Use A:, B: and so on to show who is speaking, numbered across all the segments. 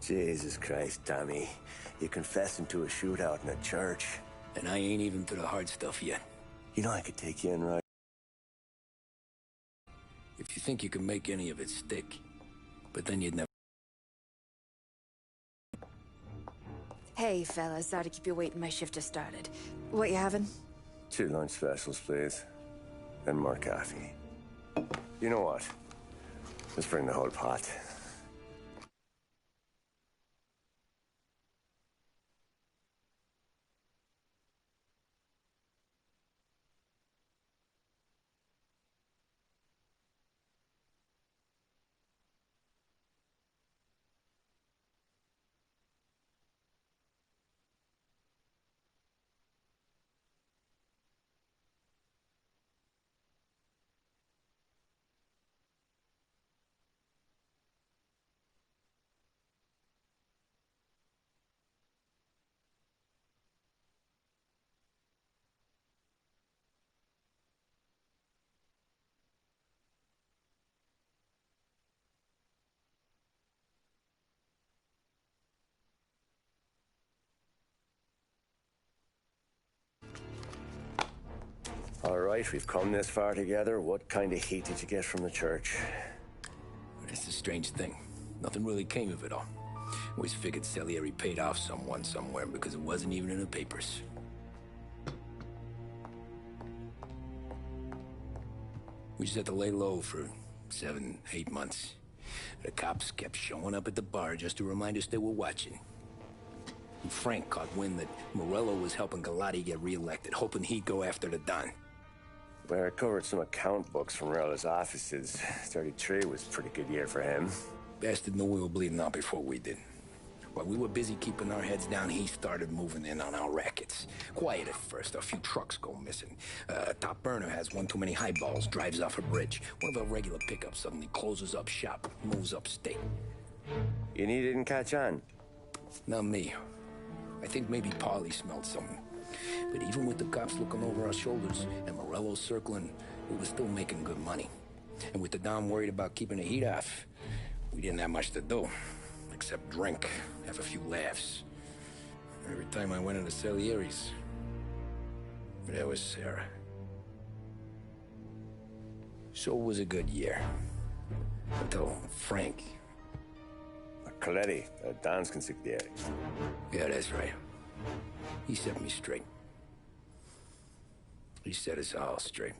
A: Jesus Christ, Tommy. You're confessing to a shootout in a church.
B: And I ain't even to the hard stuff yet.
A: You know I could take you in right.
B: If you think you can make any of it stick, but then you'd never...
C: Hey, fellas. Sorry to keep you waiting. My shift just started. What you having?
A: 2 lunch specials, please. And more coffee. You know what? Let's bring the whole pot. All right, we've come this far together. What kind of heat did you get from the church?
B: It's a strange thing. Nothing really came of it all. Always figured Salieri paid off someone somewhere because it wasn't even in the papers. We just had to lay low for 7, 8 months. The cops kept showing up at the bar just to remind us they were watching. And Frank caught wind that Morello was helping Galati get reelected, hoping he'd go after the Don.
A: Well, I recovered some account books from Morello's offices. 33 was a pretty good year for him.
B: Bastard knew we were bleeding out before we did. While we were busy keeping our heads down, he started moving in on our rackets. Quiet at first, a few trucks go missing. Top burner has one too many highballs, drives off a bridge. One of our regular pickups suddenly closes up shop, moves upstate.
A: You didn't catch on?
B: Not me. I think maybe Paulie smelled something. But even with the cops looking over our shoulders and Morello circling, we were still making good money. And with the Don worried about keeping the heat off, we didn't have much to do. Except drink, have a few laughs. Every time I went into Salieri's, there was Sarah. So it was a good year. Until Frank.
A: Coletti, Don's consigliere.
B: Yeah, that's right. He set me straight. He set us all straight.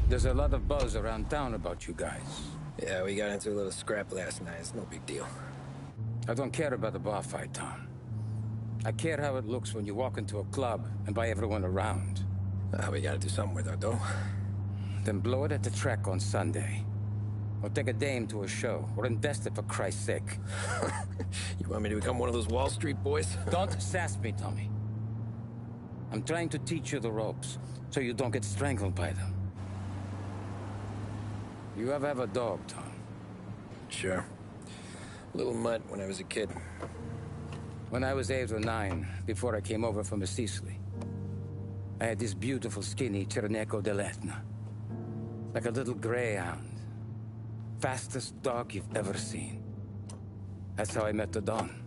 D: There's a lot of buzz around town about you guys.
B: Yeah, we got into a little scrap last night. It's no big deal.
D: I don't care about the bar fight, Tom. I care how it looks when you walk into a club and by everyone around.
B: We gotta do something with our dough.
D: Then blow it at the track on Sunday. Or take a dame to a show. Or invest it for Christ's sake.
B: You want me to become one of those Wall Street boys?
D: Don't sass me, Tommy. I'm trying to teach you the ropes, so you don't get strangled by them. You ever have a dog, Tom?
B: Sure. Little mutt when I was a kid.
D: When I was 8 or 9, before I came over from Sicily, I had this beautiful, skinny Cerneco dell'Etna. Like a little greyhound. Fastest dog you've ever seen. That's how I met the Don.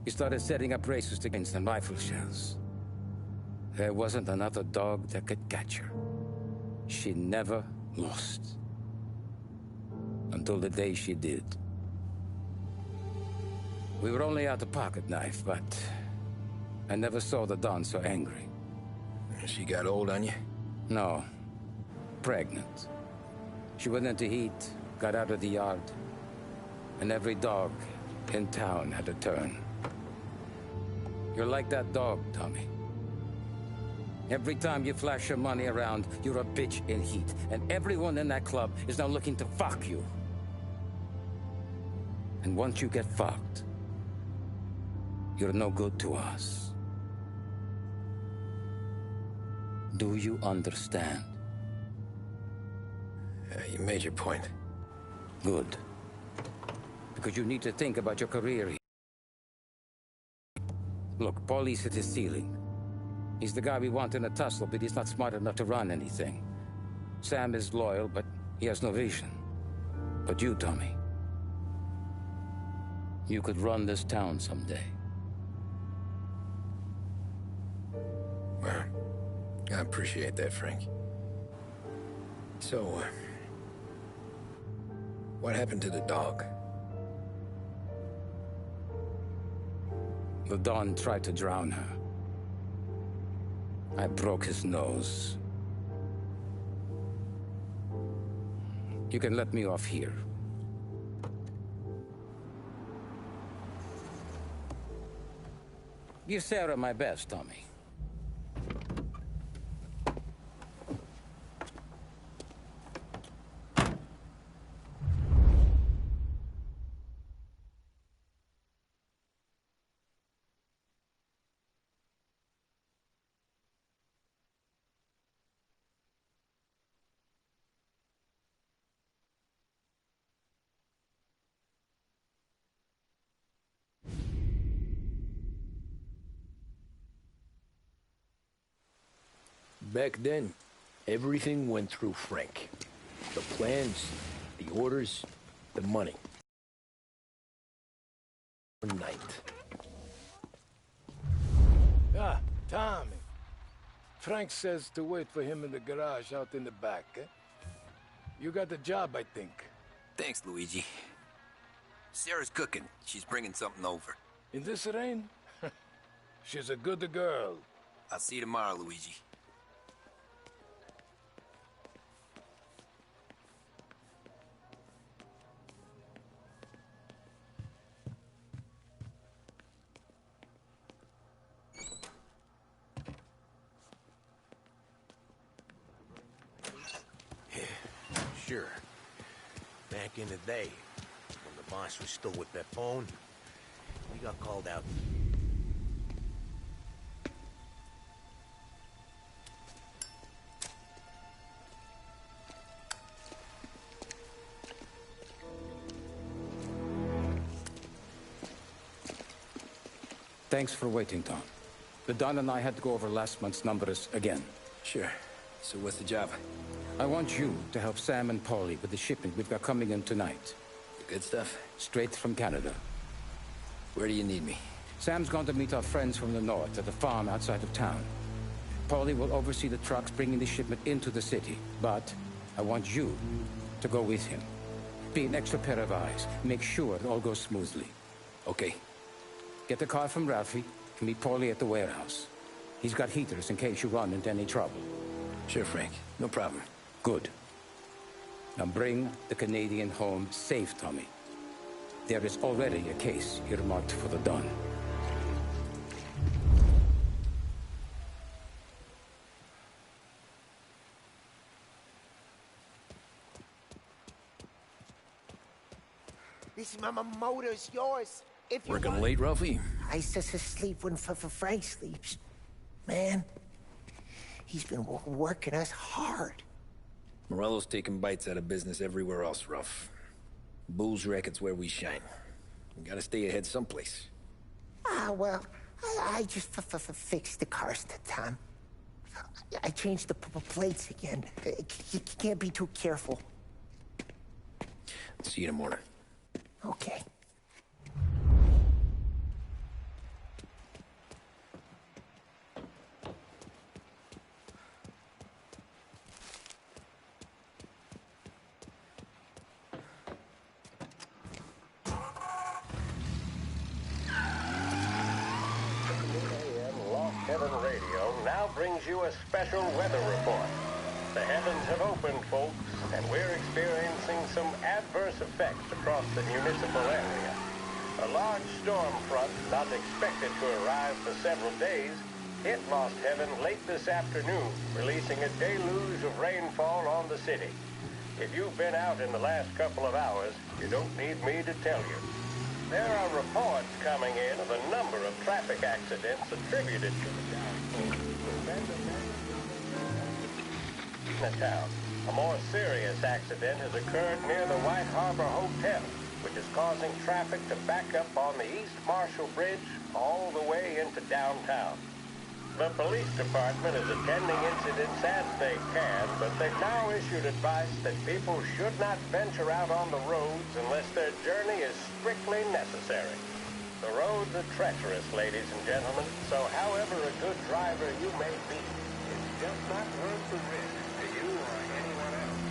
D: He started setting up races against and rifle shells. There wasn't another dog that could catch her. She never lost. Until the day she did. We were only out a pocket knife, but I never saw the Don so angry.
B: She got old on you?
D: No. Pregnant. She went into heat, got out of the yard, and every dog in town had a turn. You're like that dog, Tommy. Every time you flash your money around, you're a bitch in heat, and everyone in that club is now looking to fuck you. And once you get fucked, you're no good to us. Do you understand?
B: You made your point.
D: Good. Because you need to think about your career here. Look, Paulie's at his ceiling. He's the guy we want in a tussle, but he's not smart enough to run anything. Sam is loyal, but he has no vision. But you, Tommy, you could run this town someday.
B: Well, I appreciate that, Frank. So, what happened to the dog?
D: The Don tried to drown her. I broke his nose. You can let me off here. Give Sarah my best, Tommy.
B: Back then, everything went through Frank. The plans, the orders, the money. One night.
E: Ah, Tommy. Frank says to wait for him in the garage out in the back, eh? You got the job, I think.
F: Thanks, Luigi. Sarah's cooking. She's bringing something over.
E: In this rain? She's a good girl.
F: I'll see you tomorrow, Luigi.
G: Sure. Back in the day, when the boss was still with that phone, we got called out.
D: Thanks for waiting, Tom. The Don and I had to go over last month's numbers again.
B: Sure. So what's the job?
D: I want you to help Sam and Paulie with the shipment we've got coming in tonight.
B: The good stuff?
D: Straight from Canada.
B: Where do you need me?
D: Sam's going to meet our friends from the north at the farm outside of town. Paulie will oversee the trucks bringing the shipment into the city. But I want you to go with him. Be an extra pair of eyes. Make sure it all goes smoothly.
B: Okay.
D: Get the car from Ralphie and meet Paulie at the warehouse. He's got heaters in case you run into any trouble.
B: Sure, Frank. No problem.
D: Good. Now bring the Canadian home safe, Tommy. There is already a case earmarked for the Don.
G: This motor's yours. If you
B: Working
G: want.
B: late, Ralphie?
G: I sleep when Frank sleeps. Man, he's been working us hard.
B: Morello's taking bites out of business everywhere else, Ruff. Bull's racket's where we shine. We gotta stay ahead someplace.
G: Ah, well, I just fixed the cars, Tom. I changed the plates again. You can't be too careful.
B: See you in the morning.
G: Okay.
H: Radio now brings you a special weather report. The heavens have opened, folks, and we're experiencing some adverse effects across the municipal area. A large storm front, not expected to arrive for several days, hit Lost Heaven late this afternoon, releasing a deluge of rainfall on the city. If you've been out in the last couple of hours, you don't need me to tell you. There are reports coming in of a number of traffic accidents attributed to the town. A more serious accident has occurred near the White Harbor Hotel, which is causing traffic to back up on the East Marshall Bridge all the way into downtown. The police department is attending incidents as they can, but they've now issued advice that people should not venture out on the roads unless their journey is strictly necessary. The roads are treacherous, ladies and gentlemen, so however a good driver you may be, it's just not worth the risk to you or anyone else.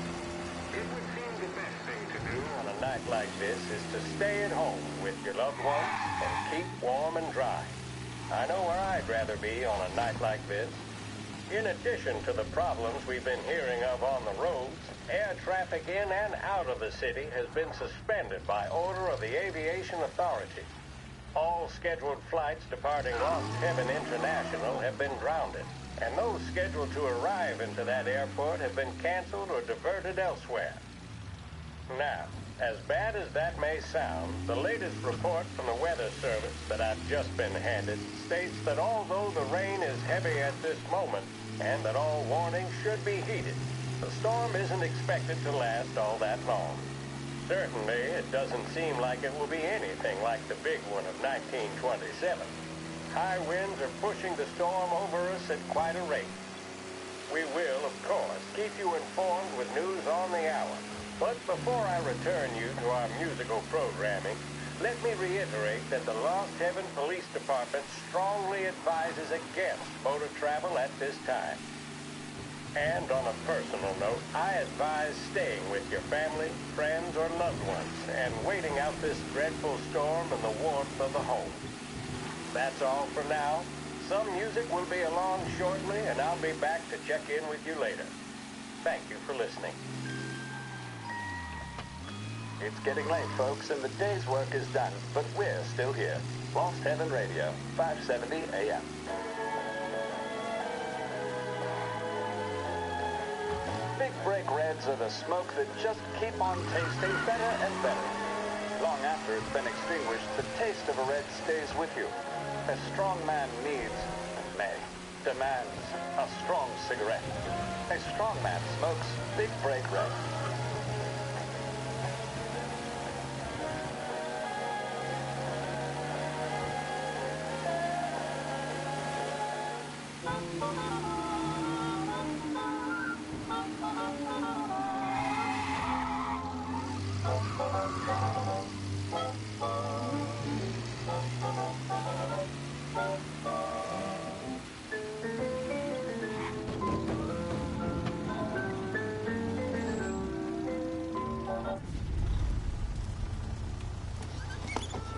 H: It would seem the best thing to do on a night like this is to stay at home with your loved ones and keep warm and dry. I know where I'd rather be on a night like this. In addition to the problems we've been hearing of on the roads, air traffic in and out of the city has been suspended by order of the Aviation Authority. All scheduled flights departing Lost Heaven International have been grounded, and those scheduled to arrive into that airport have been canceled or diverted elsewhere. Now, as bad as that may sound, the latest report from the Weather Service that I've just been handed states that although the rain is heavy at this moment, and that all warnings should be heeded, the storm isn't expected to last all that long. Certainly, it doesn't seem like it will be anything like the big one of 1927. High winds are pushing the storm over us at quite a rate. We will, of course, keep you informed with news on the hour. But before I return you to our musical programming, let me reiterate that the Lost Heaven Police Department strongly advises against motor travel at this time. And on a personal note, I advise staying with your family, friends, or loved ones and waiting out this dreadful storm in the warmth of the home. That's all for now. Some music will be along shortly, and I'll be back to check in with you later. Thank you for listening. It's getting late, folks, and the day's work is done, but we're still here. Lost Heaven Radio, 570 AM. Big Break Reds are the smoke that just keep on tasting better and better. Long after it's been extinguished, the taste of a red stays with you. A strong man needs, demands, a strong cigarette. A strong man smokes Big Break Red.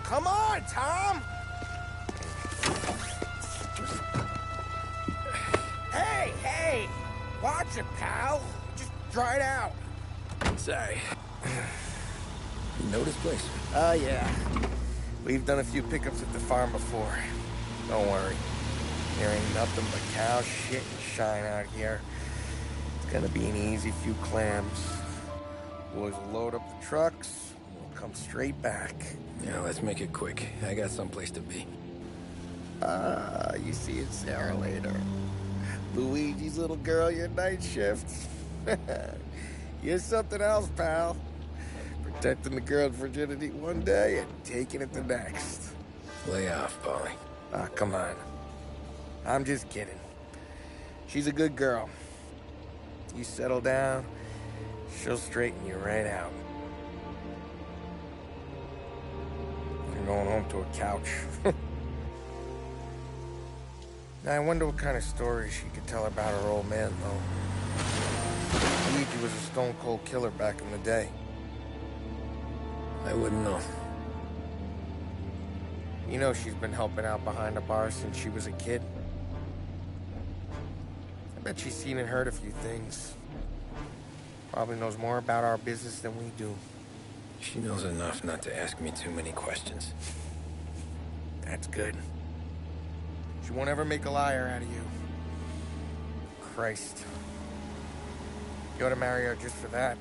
G: Come on, Tom! Hey! Watch it, pal! Just dry it out.
B: Sorry. You know this place?
G: Oh, yeah. We've done a few pickups at the farm before. Don't worry. There ain't nothing but cow shit and shine out here. It's gonna be an easy few clams. Boys will load up the trucks, and we'll come straight back.
B: Yeah, let's make it quick. I got someplace to be.
G: You see it, Sarah, later. Luigi's little girl, your night shift. You're something else, pal. Protecting the girl's virginity one day and taking it the next.
B: Lay off, Polly.
G: Ah, come on. I'm just kidding. She's a good girl. You settle down, she'll straighten you right out. You're going home to a couch. Now, I wonder what kind of stories she could tell about her old man, though. Luigi was a stone-cold killer back in the day.
B: I wouldn't know.
G: You know she's been helping out behind the bar since she was a kid. I bet she's seen and heard a few things. Probably knows more about our business than we do.
B: She knows enough not to ask me too many questions.
G: That's good. She won't ever make a liar out of you. Christ. You ought to marry her just for that.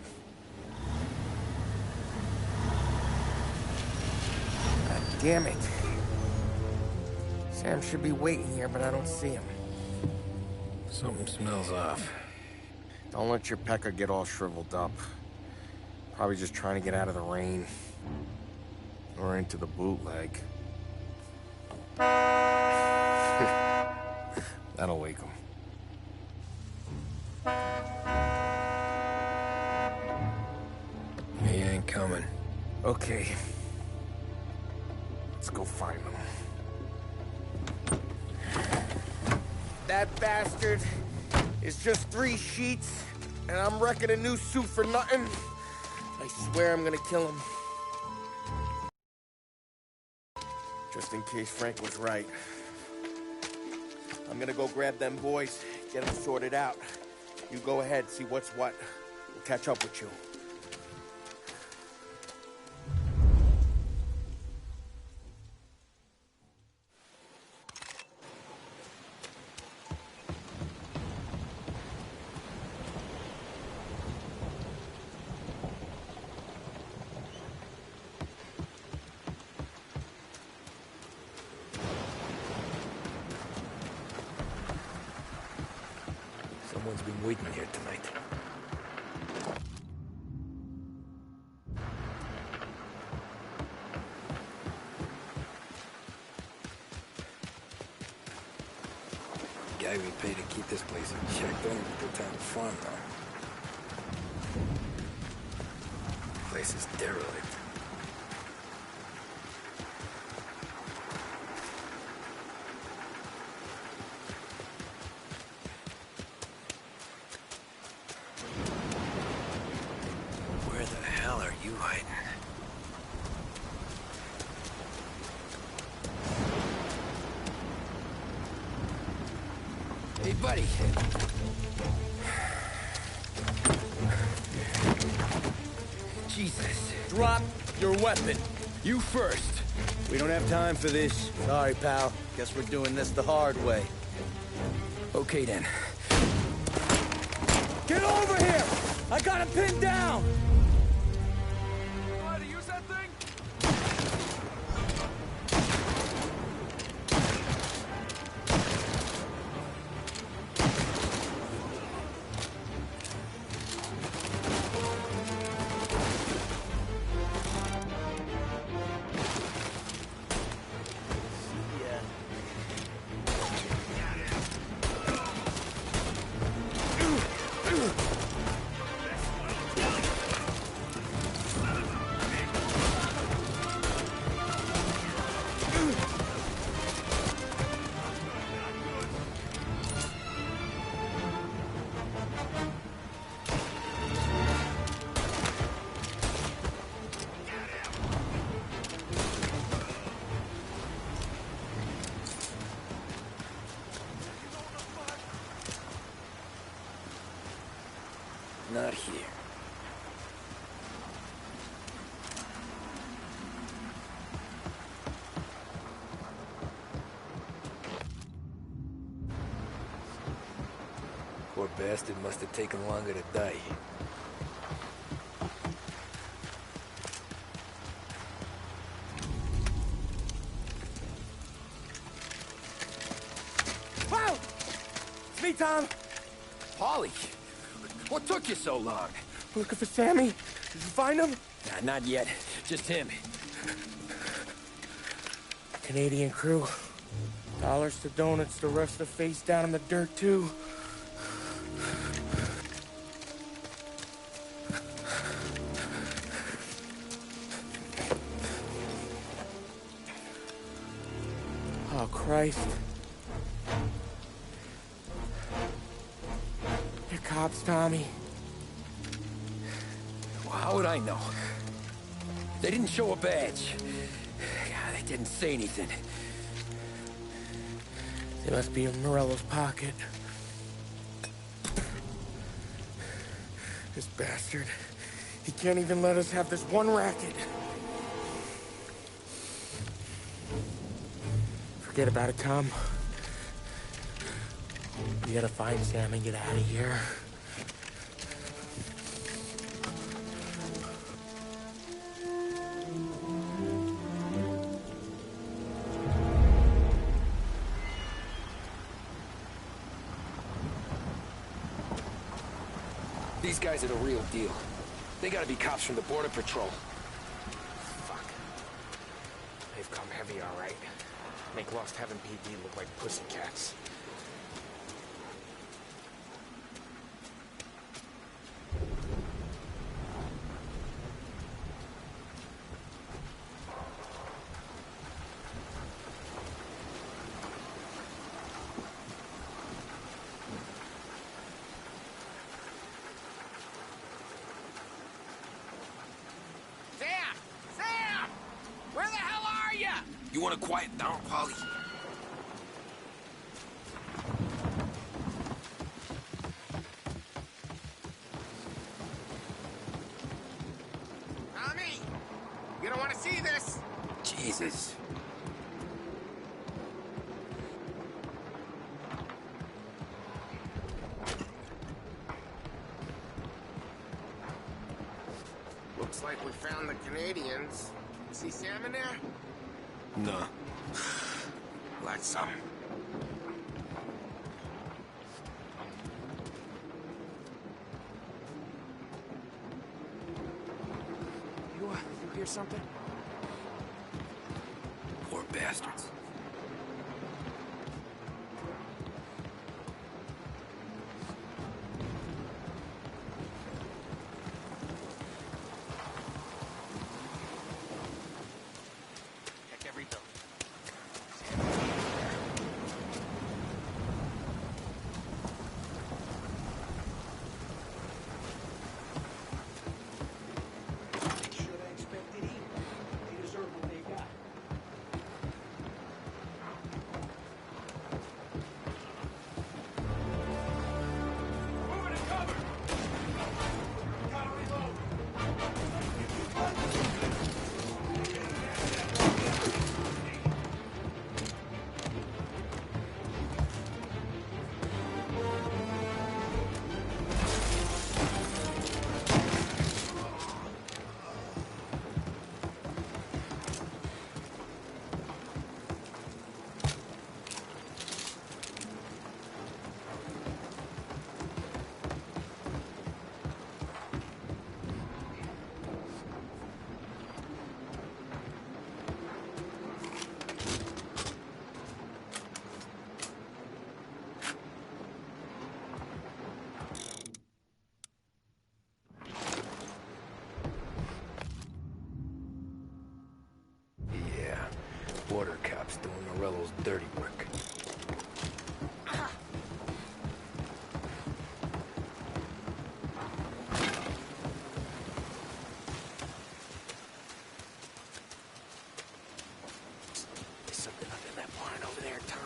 G: God damn it. Sam should be waiting here, but I don't see him.
B: Something smells off.
G: Don't let your pecker get all shriveled up. Probably just trying to get out of the rain. Or into the bootleg. That'll wake him.
B: He ain't coming.
G: Okay. Let's go find him. That bastard is just 3 sheets, and I'm wrecking a new suit for nothing. I swear I'm gonna kill him. Just in case Frank was right. I'm gonna go grab them boys, get them sorted out. You go ahead, see what's what. We'll catch up with you.
B: Someone's been waiting here tonight. The guy we paid to keep this place in check don't even put time to farm now. The place is derelict.
F: Where the hell are you hiding?
B: Hey, buddy. Jesus.
G: Drop your weapon.
B: You first.
I: We don't have time for this. Sorry, pal. Guess we're doing this the hard way.
B: Okay, then.
I: Get over here! I got him pinned down!
E: Know how to use that thing?
B: Not here. Poor bastard must have taken longer to die.
G: Wow! It's me, Tom.
B: Polly! What took you so long?
G: Looking for Sammy. Did you find him?
B: Nah, not yet. Just him.
G: Canadian crew. Dollars to donuts, the rest of the face down in the dirt, too. Oh, Christ. They're cops, Tommy.
B: Well, how would I know? They didn't show a badge. God, they didn't say anything.
G: They must be in Morello's pocket. This bastard. He can't even let us have this one racket. Forget about it, Tom. We gotta find Sam and get out of here.
B: These guys are the real deal. They gotta be cops from the Border Patrol.
G: Fuck. They've come heavy, all right. Make Lost Heaven PD look like pussycats.
F: You wanna quiet down, Polly?
J: Tommy! You don't want to see this!
F: Jesus.
J: Looks like we found the Canadians. See Sam in there?
F: No.
J: Like some.
F: You hear something? Poor bastards.
J: Check every building.
B: Yeah, border cops doing Morello's dirty work.
J: There's something under that barn over there, Tom.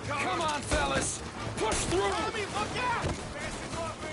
B: Come on, fellas! Push through!
J: Tommy, look out! He's passing off me!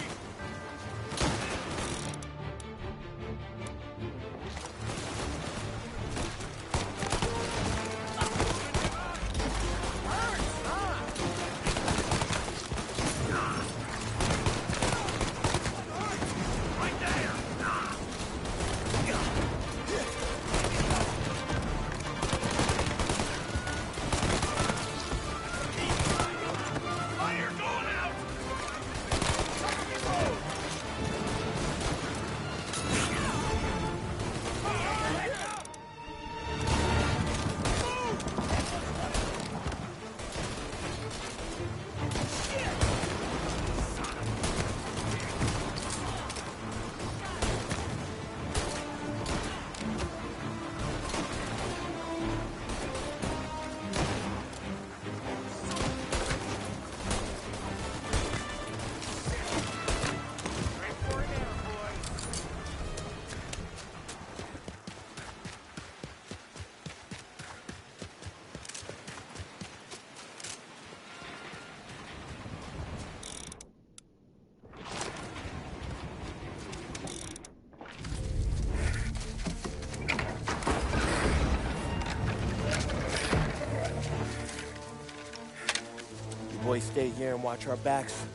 G: Boys, stay here and watch our backs.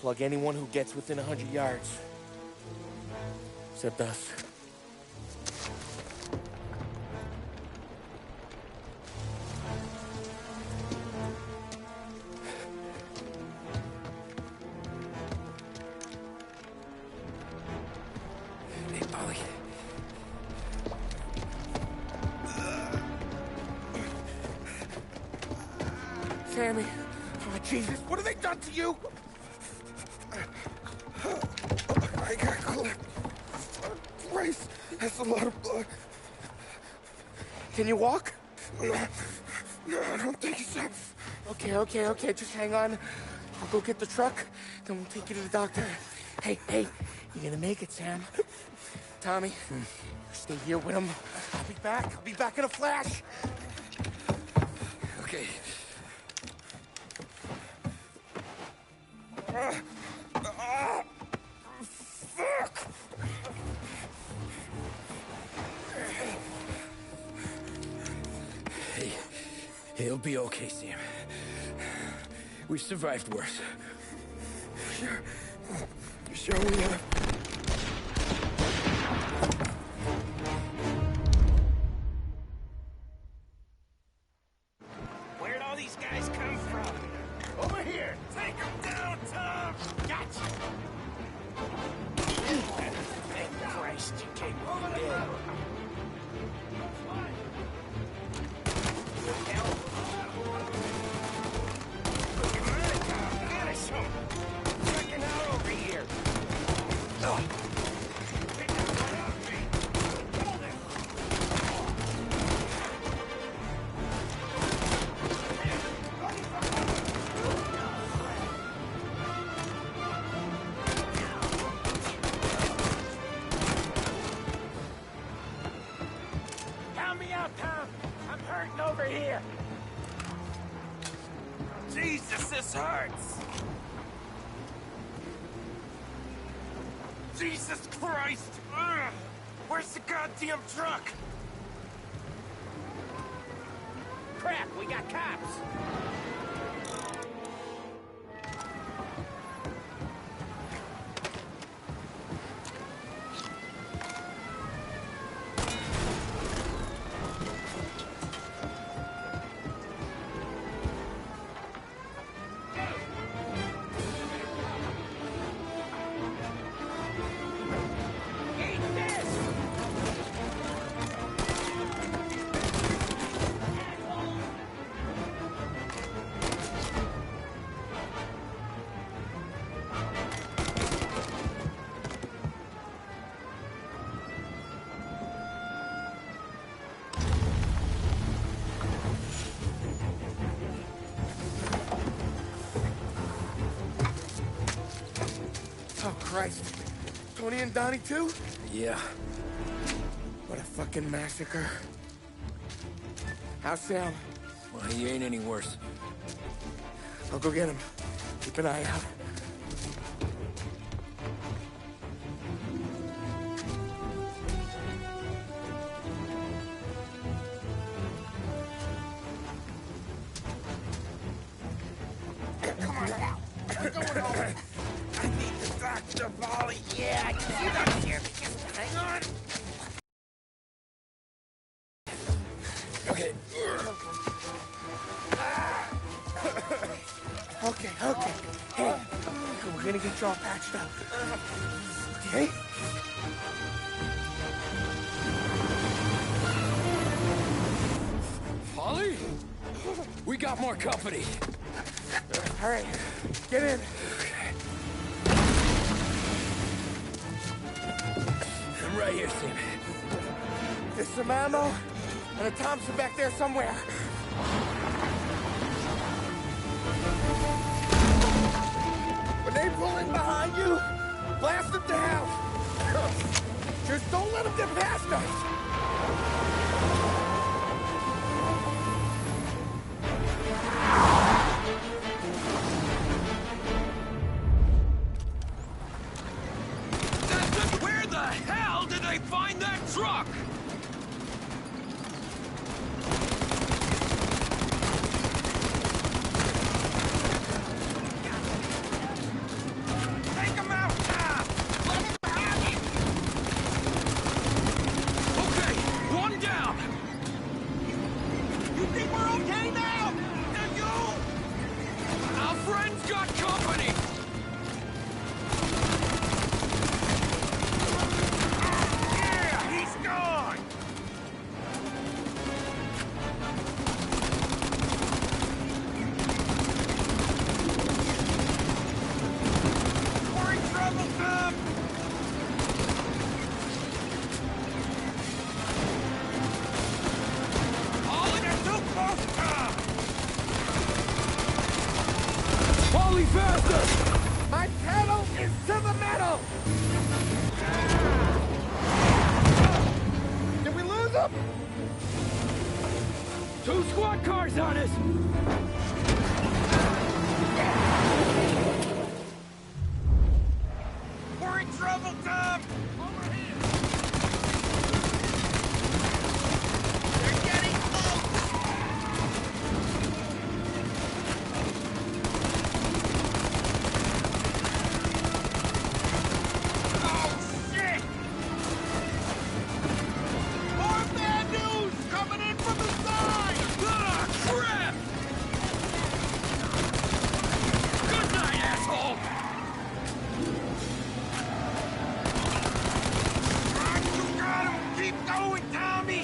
G: Plug anyone who gets within 100 yards. Except us. Sammy. Oh, Jesus, what have they done to you? I got clipped. Christ, that's a lot of blood. Can you walk? No, I don't think so. Okay, just hang on. I'll go get the truck, then we'll take you to the doctor. Hey, you're gonna make it, Sam. Tommy, stay here with him. I'll be back in a flash.
B: Okay.
G: Fuck!
B: Hey, it'll be okay, Sam. We've survived worse.
G: Sure we have.
J: Where'd all these guys come from? Over here! Take them down, Tom! Gotcha! Thank Christ you came over there. Help me out, Tom! I'm hurting over here! Jesus, this hurts! Jesus Christ! Ugh. Where's the goddamn truck? Crap, we got cops!
G: Oh, Christ. Tony and Donnie, too?
B: Yeah.
G: What a fucking massacre. How's Sam?
B: Well, he ain't any worse.
G: I'll go get him. Keep an eye out.
J: Come on now! We're going home! I need the doctor, Molly! Yeah, I can see that here. Just hang on!
B: Okay.
G: Okay. Hey, we're gonna get you all patched up. Okay?
B: Polly? We got more company.
G: All right, get in.
B: I'm right here, Sam.
G: There's some ammo and a Thompson back there somewhere. When they pull in behind you, blast them down. Just don't let them get past us.
F: Where the hell did they find that truck? Take him out now! Let him have it! Okay, one down! You think we're okay now? And you? Our friend's got company! Yeah, he's gone!
J: Did we lose him?
F: 2 squad cars on us!
J: We're in trouble, Tom! Over here! They're getting close! Oh, shit! More bad news coming in from the side!
F: Ah, crap! Good night, asshole!
J: You got him! Keep going, Tommy!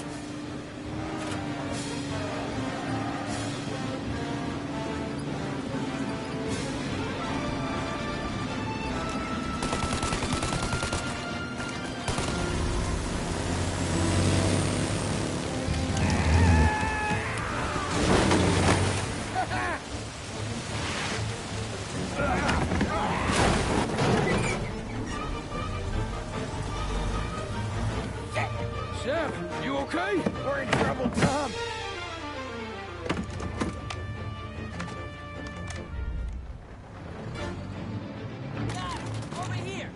F: Sam, you okay?
J: We're in trouble, Tom!
F: Over here!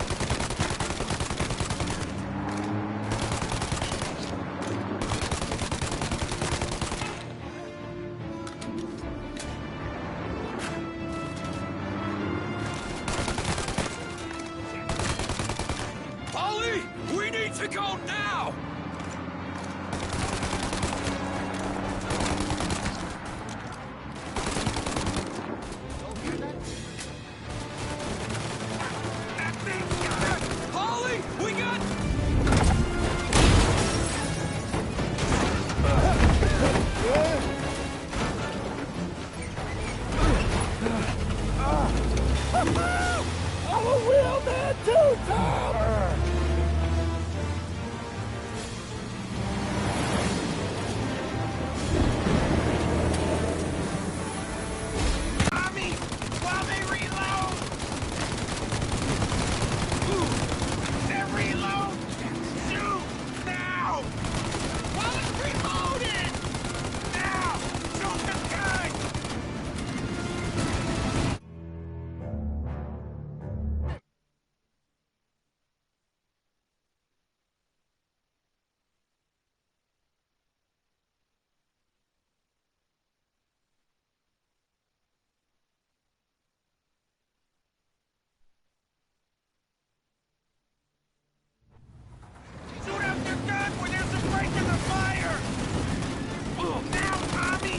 F: Ollie! We need to go now! Holly, we got... I'm a real man too, Tom!
J: Tommy! While they reload! They're reload! Shoot! Now! While it's reloaded! Now! Shoot the guy! Shoot out their gun when there's a break in the fire! Now, Tommy!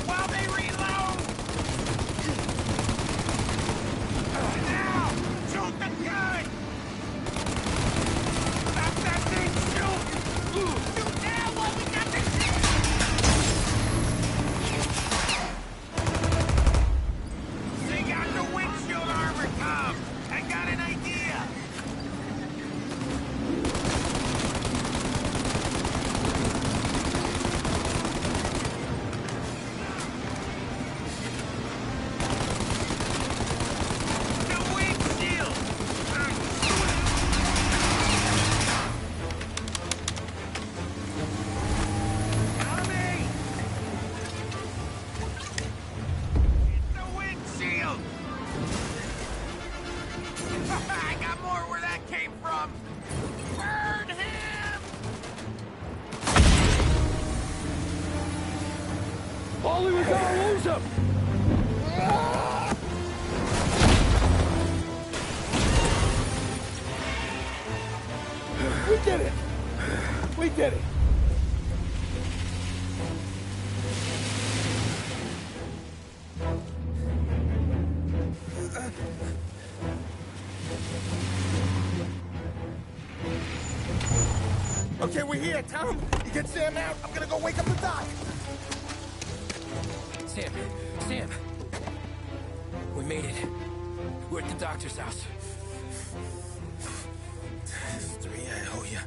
J: While they reload! Now! Shoot the gun! Stop that thing! Shoot! Shoot now while we got this shit! They got the windshield armor, Tom! I got an idea! The windshield! Tommy! It's the windshield! I got more where that came from! Burn him!
F: Ollie, we gotta lose him!
J: We did it! We did it! Okay, we're here, Tom. You get Sam out. I'm gonna go wake up the doc.
B: Sam! We made it. We're at the doctor's house.
G: 3, I owe you.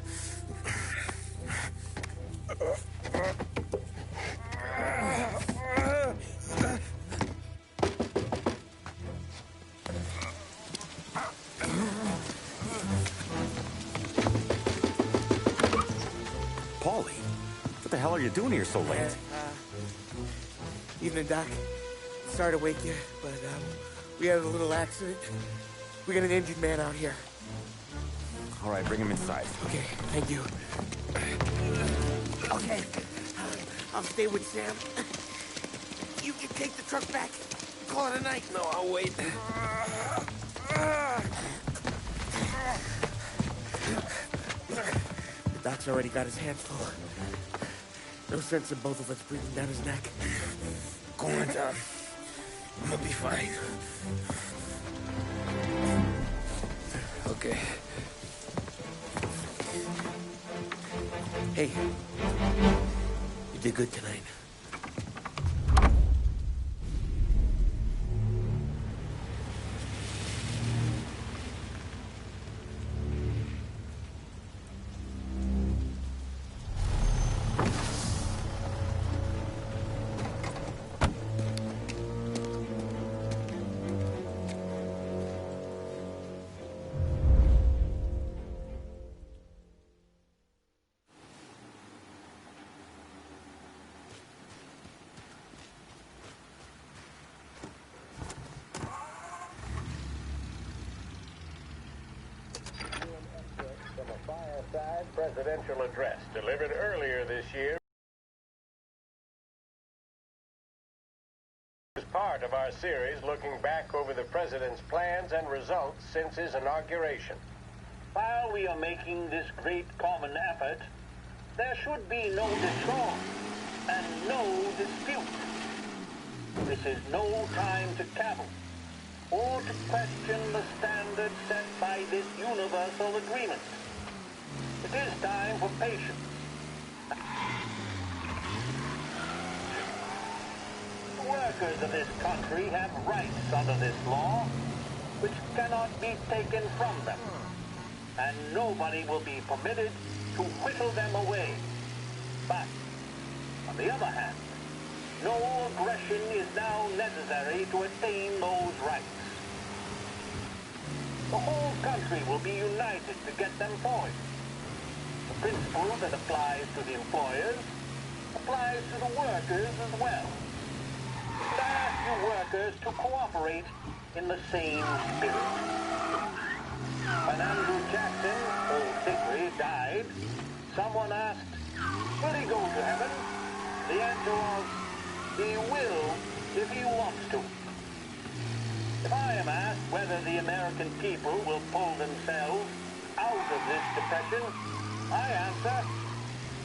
K: Paulie, what the hell are you doing here so late?
J: Evening, Doc. Sorry to wake you, but we had a little accident. We got an injured man out here.
K: All right, bring him inside.
J: Okay, thank you. Okay, I'll stay with Sam. You can take the truck back. Call it a night.
B: No, I'll wait.
J: The doc's already got his hands full. No sense in both of us breathing down his neck.
B: Go on, Tom. I'm gonna be fine. Okay.
J: Hey, you did good tonight.
H: Presidential address delivered earlier this year as part of our series looking back over the president's plans and results since his inauguration. While we are making this great common effort, there should be no discord and no dispute. This is no time to cavil or to question the standards set by this universal agreement. It is time for patience. The workers of this country have rights under this law, which cannot be taken from them, and nobody will be permitted to whittle them away. But, on the other hand, no aggression is now necessary to attain those rights. The whole country will be united to get them forward. The principle that applies to the employers applies to the workers as well. And I ask you workers to cooperate in the same spirit. When Andrew Jackson, old Hickory, died, someone asked, will he go to heaven? The answer was, he will if he wants to. If I am asked whether the American people will pull themselves out of this depression, I answer,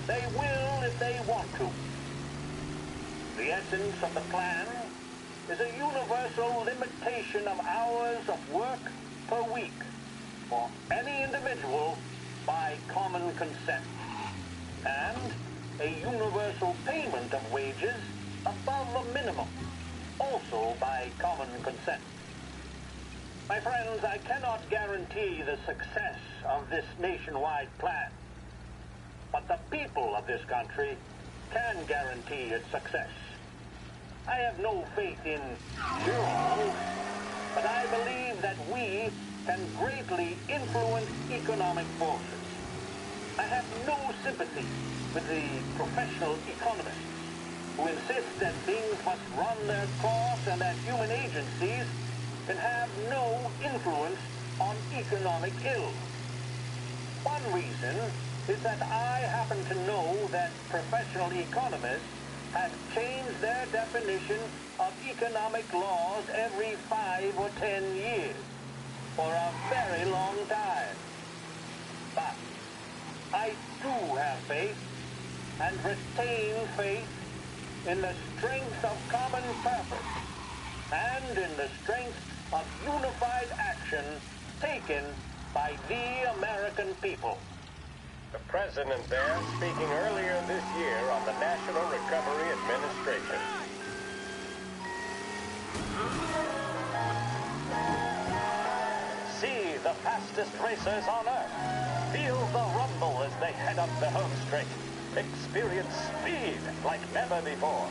H: they will if they want to. The essence of the plan is a universal limitation of hours of work per week for any individual by common consent, and a universal payment of wages above a minimum, also by common consent. My friends, I cannot guarantee the success of this nationwide plan, but the people of this country can guarantee its success. I have no faith in heroes, but I believe that we can greatly influence economic forces. I have no sympathy with the professional economists who insist that things must run their course and that human agencies can have no influence on economic ills. One reason is that I happen to know that professional economists have changed their definition of economic laws every 5 or 10 years for a very long time. But I do have faith and retain faith in the strength of common purpose and in the strength of unified action taken by the American people. The president there speaking earlier this year on the National Recovery Administration. See the fastest racers on Earth. Feel the rumble as they head up the home straight. Experience speed like never before.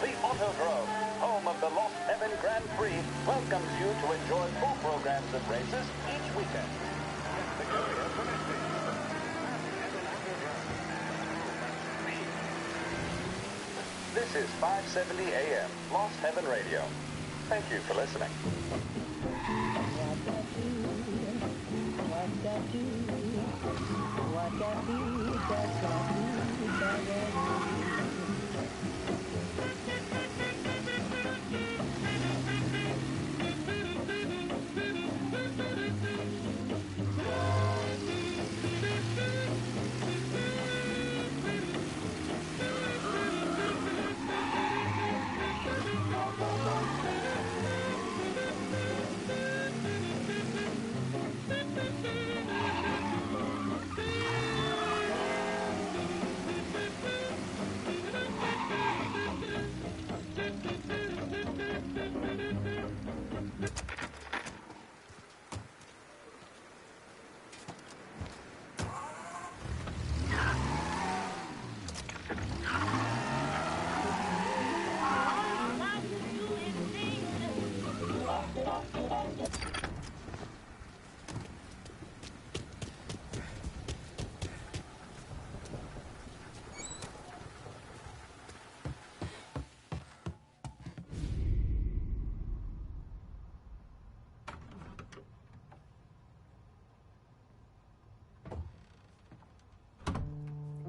H: The Autodrome, home of the Lost Heaven Grand Prix, welcomes you to enjoy full programs of races each weekend. This is 570 AM, Lost Heaven Radio. Thank you for listening.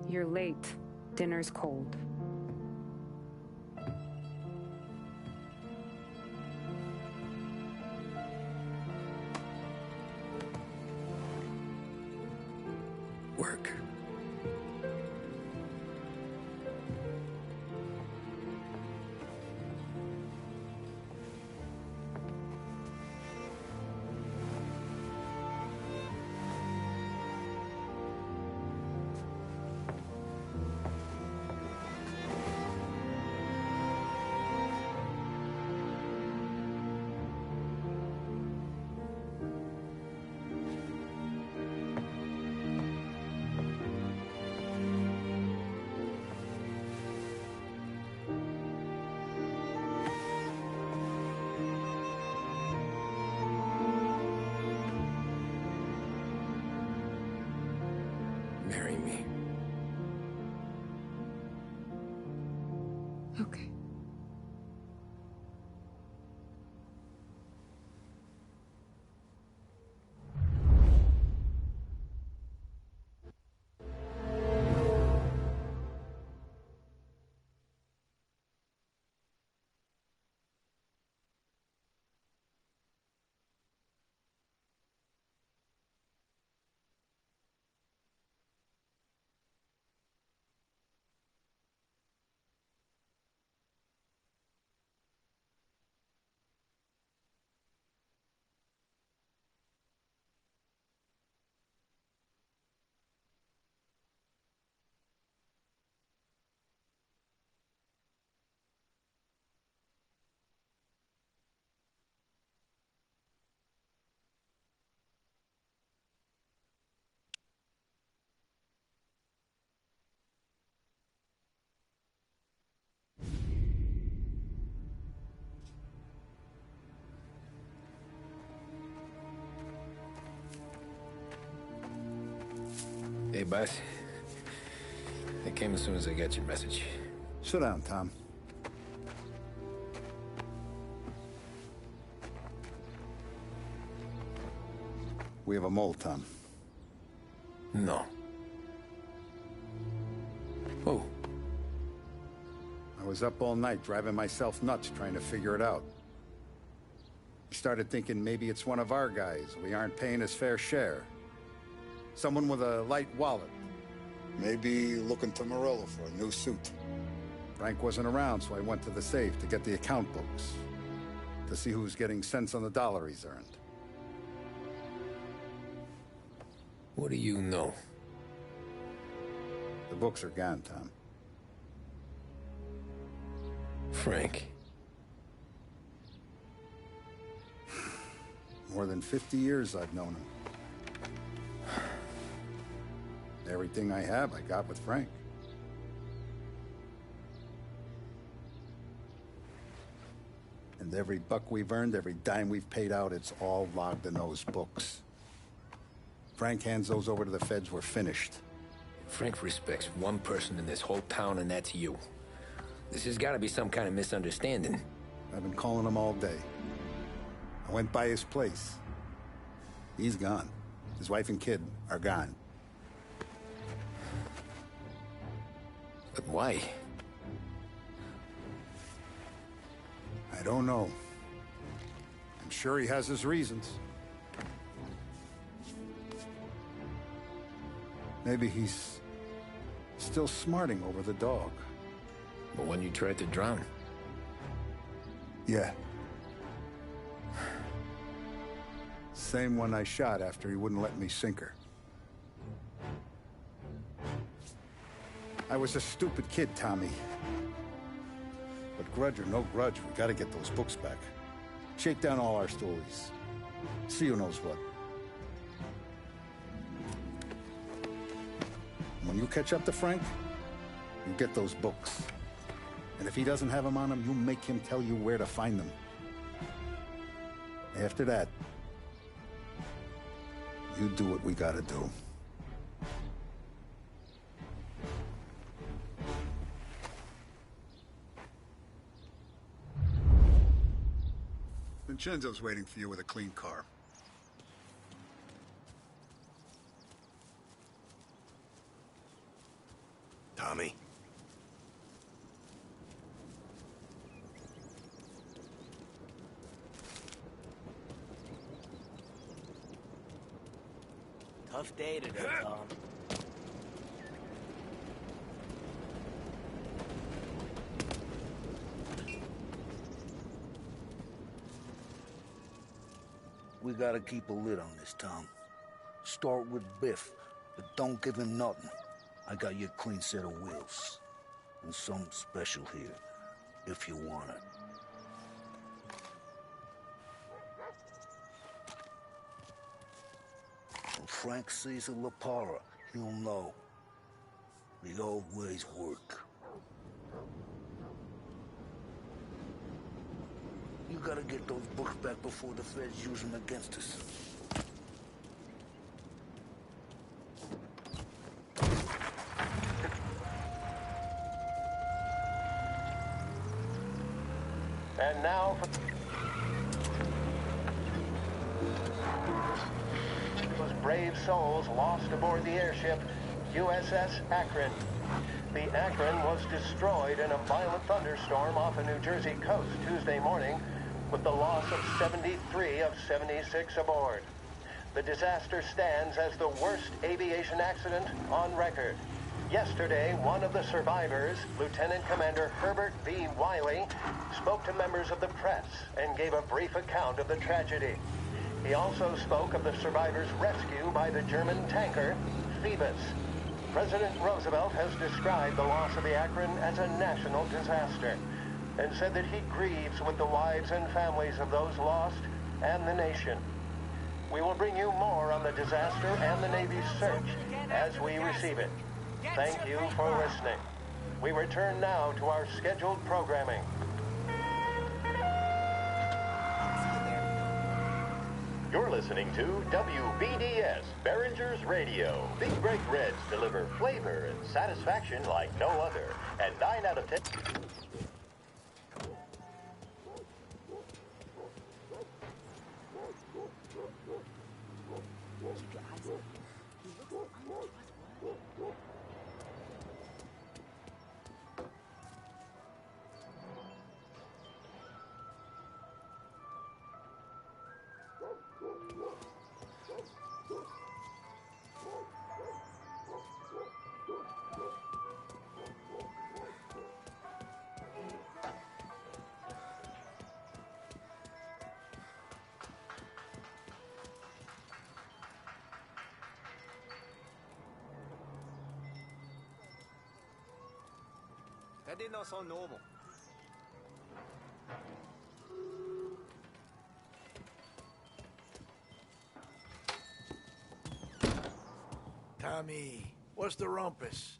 L: You're late. Dinner's cold.
B: Work. Marry me.
L: Okay.
B: Hey, boss. I came as soon as I got your message.
M: Sit down, Tom. We have a mole, Tom.
B: No. Oh.
M: I was up all night driving myself nuts trying to figure it out. I started thinking maybe it's one of our guys. We aren't paying his fair share. Someone with a light wallet.
N: Maybe looking to Morello for a new suit.
M: Frank wasn't around, so I went to the safe to get the account books. To see who's getting cents on the dollar he's earned.
B: What do you know?
M: The books are gone, Tom.
B: Frank.
M: More than 50 years I've known him. Everything I have, I got with Frank. And every buck we've earned, every dime we've paid out, it's all logged in those books. Frank hands those over to the feds, we're finished.
B: Frank respects one person in this whole town, and that's you. This has got to be some kind of misunderstanding.
M: I've been calling him all day. I went by his place. He's gone. His wife and kid are gone.
B: But why?
M: I don't know. I'm sure he has his reasons. Maybe he's still smarting over the dog.
B: The one you tried to drown?
M: Yeah. Same one I shot after he wouldn't let me sink her. I was a stupid kid, Tommy. But grudge or no grudge, we gotta get those books back. Shake down all our stories. See who knows what. When you catch up to Frank, you get those books. And if he doesn't have them on him, you make him tell you where to find them. After that, you do what we gotta do. Vincenzo's waiting for you with a clean car.
A: Tommy?
O: Tough day today, Tom.
P: We gotta keep a lid on this, Tom. Start with Biff, but don't give him nothing. I got you a clean set of wheels. And something special here, if you want it. When Frank sees a La Parra, he'll know. The old ways work. You gotta get those books back before the feds use them against us.
H: And now those brave souls lost aboard the airship USS Akron. The Akron was destroyed in a violent thunderstorm off the New Jersey coast Tuesday morning, with the loss of 73 of 76 aboard. The disaster stands as the worst aviation accident on record. Yesterday, one of the survivors, Lieutenant Commander Herbert B. Wiley, spoke to members of the press and gave a brief account of the tragedy. He also spoke of the survivors' rescue by the German tanker, Phoebus. President Roosevelt has described the loss of the Akron as a national disaster and said that he grieves with the wives and families of those lost and the nation. We will bring you more on the disaster and the Navy's search as we receive it. Thank you for listening. We return now to our scheduled programming.
Q: You're listening to WBDS, Behringer's Radio. Big Break Reds deliver flavor and satisfaction like no other. And 9 out of 10...
K: That did not sound normal.
E: Tommy, what's the rumpus?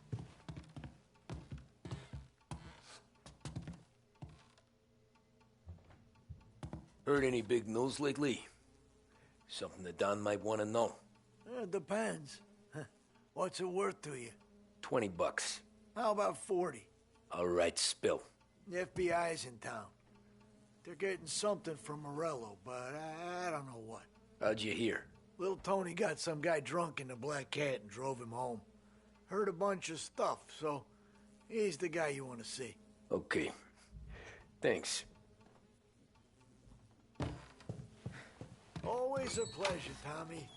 B: Heard any big news lately? Something that Don might want to know.
E: It depends. What's it worth to you?
B: $20.
E: How about 40?
B: All right, spill.
E: The FBI's in town. They're getting something from Morello, but I don't know what.
B: How'd you hear?
E: Little Tony got some guy drunk in the Black Cat and drove him home. Heard a bunch of stuff, so he's the guy you want to see.
B: Okay. Thanks.
E: Always a pleasure, Tommy.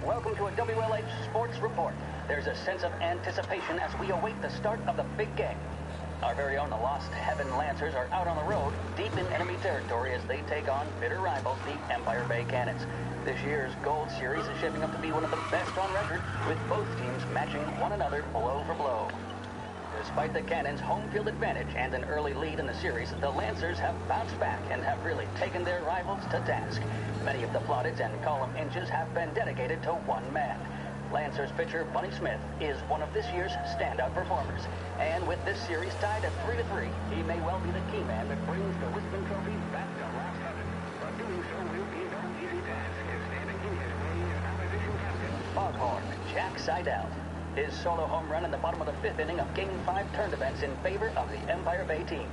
R: Welcome to a WLH Sports Report. There's a sense of anticipation as we await the start of the big game. Our very own Lost Heaven Lancers are out on the road, deep in enemy territory as they take on bitter rivals, the Empire Bay Cannons. This year's Gold Series is shaping up to be one of the best on record, with both teams matching one another blow for blow. Despite the Cannons' home field advantage and an early lead in the series, the Lancers have bounced back and have really taken their rivals to task. Many of the plaudits and column inches have been dedicated to one man. Lancers pitcher Bunny Smith is one of this year's standout performers. And with this series tied at 3-3, he may well be the key man that brings the Wisman Trophy back to Lost Heaven. But doing so will be no easy task, as standing in his way is opposition captain Foghorn Jack Seidel. His solo home run in the bottom of the fifth inning of Game 5 turned events in favor of the Empire Bay team.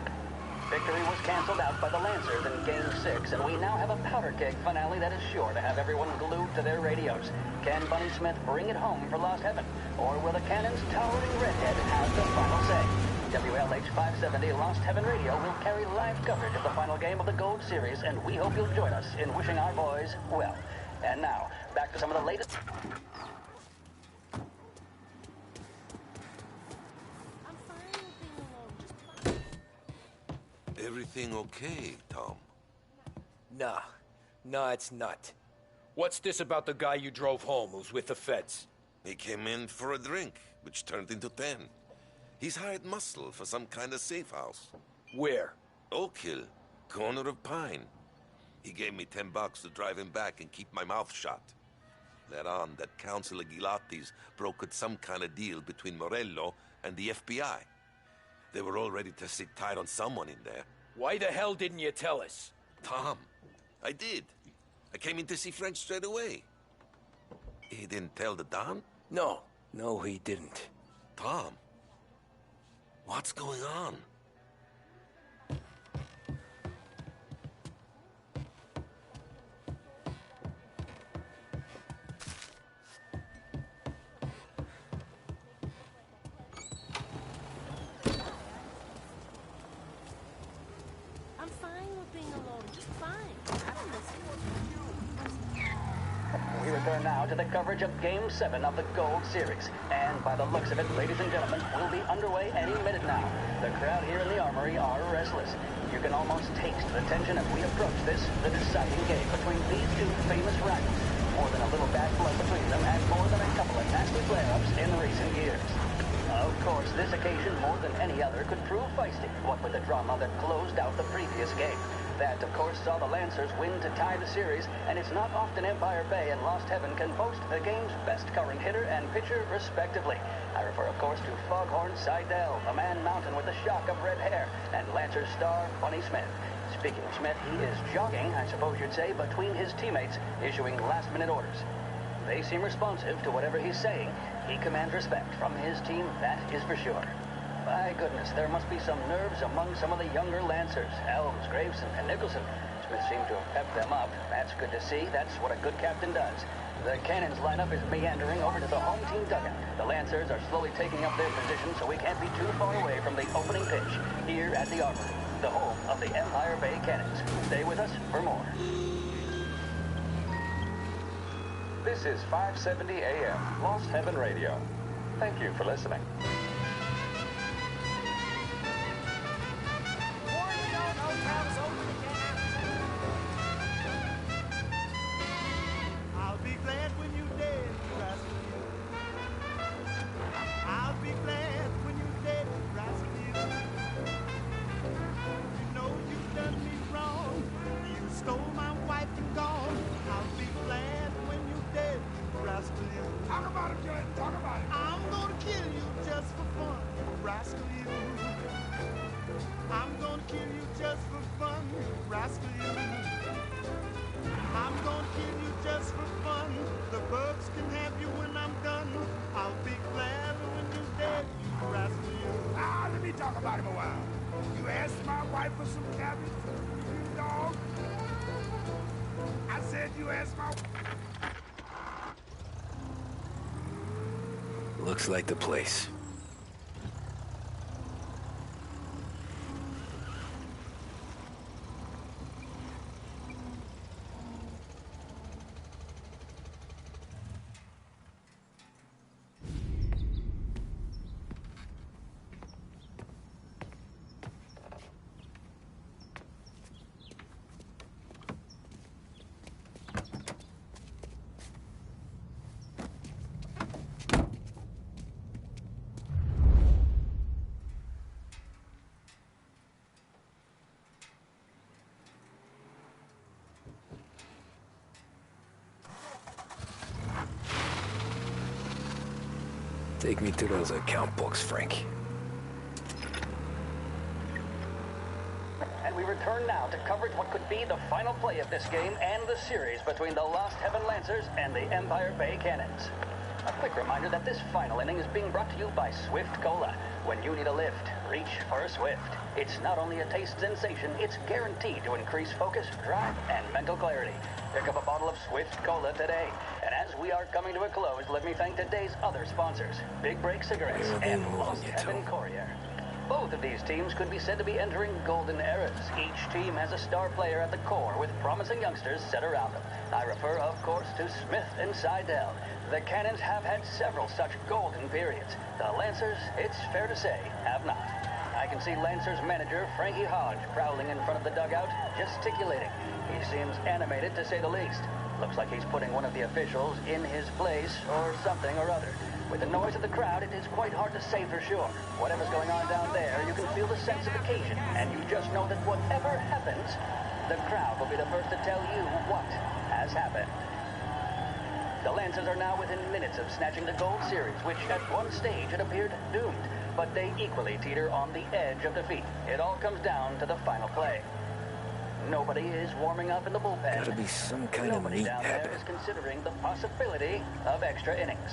R: Victory was canceled out by the Lancers in Game 6, and we now have a powder keg finale that is sure to have everyone glued to their radios. Can Bunny Smith bring it home for Lost Heaven, or will the Cannon's towering redhead have the final say? WLH 570 Lost Heaven Radio will carry live coverage of the final game of the Gold Series, and we hope you'll join us in wishing our boys well. And now, back to some of the latest...
S: Everything okay, Tom?
B: Nah, it's not. What's this about the guy you drove home who's with the feds?
S: He came in for a drink, which turned into 10. He's hired muscle for some kind of safe house.
B: Where?
S: Oak Hill, corner of Pine. He gave me $10 to drive him back and keep my mouth shut. Let on that Councilor Gilatti's brokered some kind of deal between Morello and the FBI. They were all ready to sit tight on someone in there.
B: Why the hell didn't you tell us?
S: Tom, I did. I came in to see Frank straight away. He didn't tell the Don?
B: No, he didn't.
S: Tom, what's going on?
R: We return now to the coverage of Game 7 of the Gold Series. And by the looks of it, ladies and gentlemen, we'll be underway any minute now. The crowd here in the Armory are restless. You can almost taste the tension as we approach this, the deciding game between these two famous rivals. More than a little bad blood between them, and more than a couple of nasty flare-ups in recent years. Of course, this occasion, more than any other, could prove feisty, what with the drama that closed out the previous game. That, of course, saw the Lancers win to tie the series, and it's not often Empire Bay and Lost Heaven can boast the game's best covering hitter and pitcher, respectively. I refer, of course, to Foghorn Seidel, a man mountain with a shock of red hair, and Lancers star Bunny Smith. Speaking of Smith, he is jogging, I suppose you'd say, between his teammates, issuing last-minute orders. They seem responsive to whatever he's saying. He commands respect from his team, that is for sure. My goodness, there must be some nerves among some of the younger Lancers. Elms, Graveson, and Nicholson. Smith seemed to have pepped them up. That's good to see. That's what a good captain does. The Cannons lineup is meandering over to the home team dugout. The Lancers are slowly taking up their position, so we can't be too far away from the opening pitch here at the Armory, the home of the Empire Bay Cannons. Stay with us for more.
T: This is 570 AM, Lost Heaven Radio. Thank you for listening.
J: I'll be glad when you're dead, Rascal. I'll be glad when you're dead, Rascal. You know you've done me wrong. You stole my wife and gone. I'll be glad when you're dead, Rascal. Talk about it, Jordan. Talk about it. I'm gonna kill you just rascal you. I'm gonna kill you just for fun. The bugs can have you when I'm done. I'll be glad when you're dead, you rascal you.
F: Ah, let me talk about him a while. You asked my wife for some cabbage, you dog. I said you asked my...
B: Looks like the place. Take me to those account books, Frank.
R: And we return now to coverage what could be the final play of this game and the series between the Lost Heaven Lancers and the Empire Bay Cannons. A quick reminder that this final inning is being brought to you by Swift Cola. When you need a lift, reach for a Swift. It's not only a taste sensation, it's guaranteed to increase focus, drive, and mental clarity. Pick up a bottle of Swift Cola today. And as we are coming to a close, let me thank today's other sponsors, Big Break Cigarettes and Lost Heaven Courier. Both of these teams could be said to be entering golden eras. Each team has a star player at the core with promising youngsters set around them. I refer, of course, to Smith and Seidel. The Cannons have had several such golden periods. The Lancers, it's fair to say, have not. I can see Lancers manager Frankie Hodge prowling in front of the dugout, gesticulating. He seems animated, to say the least. Looks like he's putting one of the officials in his place or something or other. With the noise of the crowd, it is quite hard to say for sure. Whatever's going on down there, you can feel the sense of occasion, and you just know that whatever happens, the crowd will be the first to tell you what has happened. The Lancers are now within minutes of snatching the gold series, which at one stage had appeared doomed, but they equally teeter on the edge of defeat. It all comes down to the final play. Nobody is warming up in the bullpen.
B: Gotta be some kind of neat
R: down
B: habit.
R: there is considering the possibility of extra innings.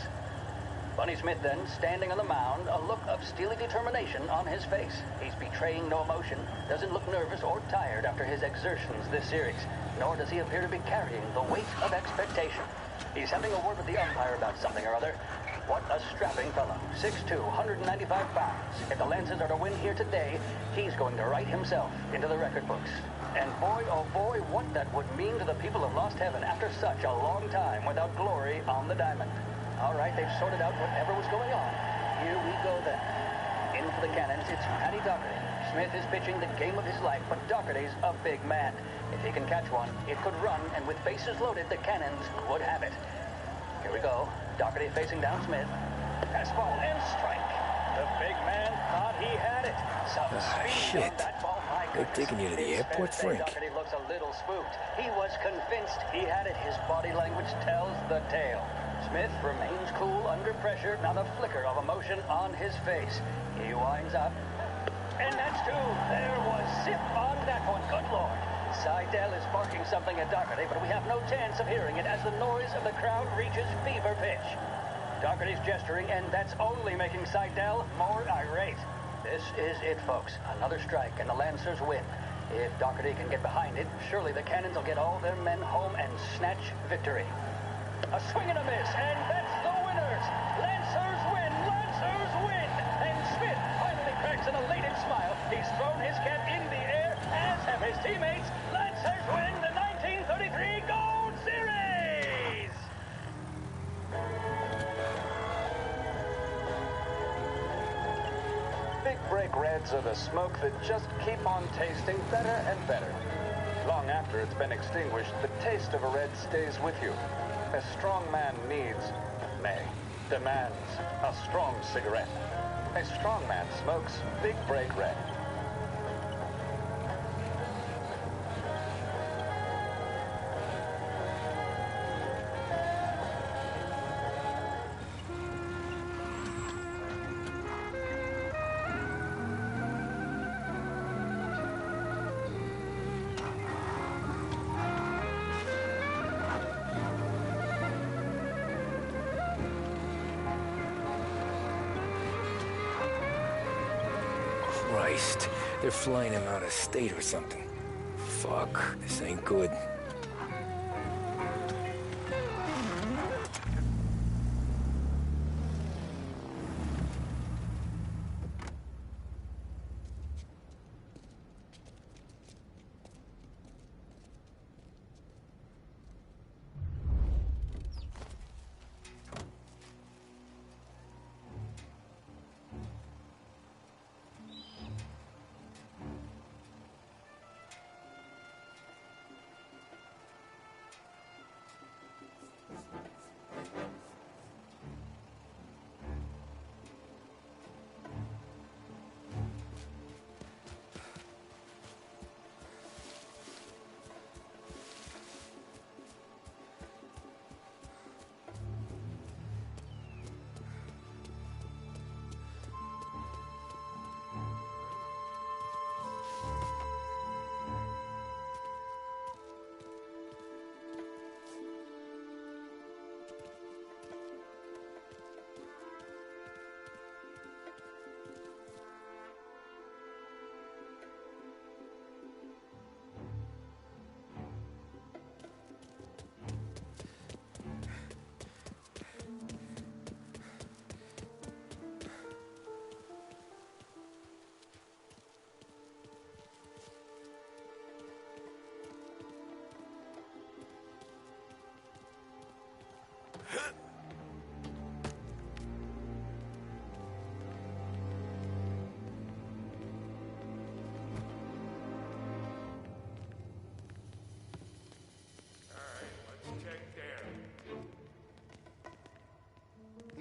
R: Bunny Smith then, standing on the mound, a look of steely determination on his face. He's betraying no emotion, doesn't look nervous or tired after his exertions this series, nor does he appear to be carrying the weight of expectation. He's having a word with the umpire about something or other. What a strapping fellow. 6'2", 195 pounds. If the Lancers are to win here today, he's going to write himself into the record books. And boy, oh boy, what that would mean to the people of Lost Heaven after such a long time without glory on the diamond. All right, they've sorted out whatever was going on. Here we go then. In for the Cannons, it's Paddy Doherty. Smith is pitching the game of his life, but Doherty's a big man. If he can catch one, it could run, and with bases loaded, the Cannons could have it. Here we go. Doherty facing down Smith. Fastball and strike. The big man thought he had it. Some speed on that ball. My
B: They're taking you to the airport, Frank.
R: Doherty looks a little spooked. He was convinced he had it. His body language tells the tale. Smith remains cool under pressure, not a flicker of emotion on his face. He winds up. And that's two. There was zip on that one. Good Lord. Seidel is barking something at Doherty, but we have no chance of hearing it as the noise of the crowd reaches fever pitch. Doherty's gesturing, and that's only making Seidel more irate. This is it, folks. Another strike, and the Lancers win. If Doherty can get behind it, surely the Cannons will get all their men home and snatch victory. A swing and a miss, and that's the winners! Lancers win! Lancers win! And Smith finally cracks an elated smile. He's thrown his cap in the air, as have his teammates. Lancers win the 1933 Gold Series!
T: Big Break Reds are the smoke that just keep on tasting better and better. Long after it's been extinguished, the taste of a red stays with you. A strong man needs, nay, demands, a strong cigarette. A strong man smokes Big Break Red.
B: Christ. They're flying him out of state or something. Fuck, this ain't good.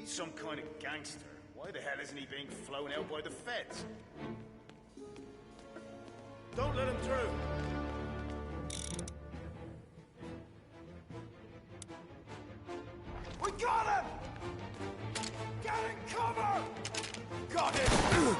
U: He's some kind of gangster. Why the hell isn't he being flown out by the feds? Don't let him through! We got him! Get in cover! Got him!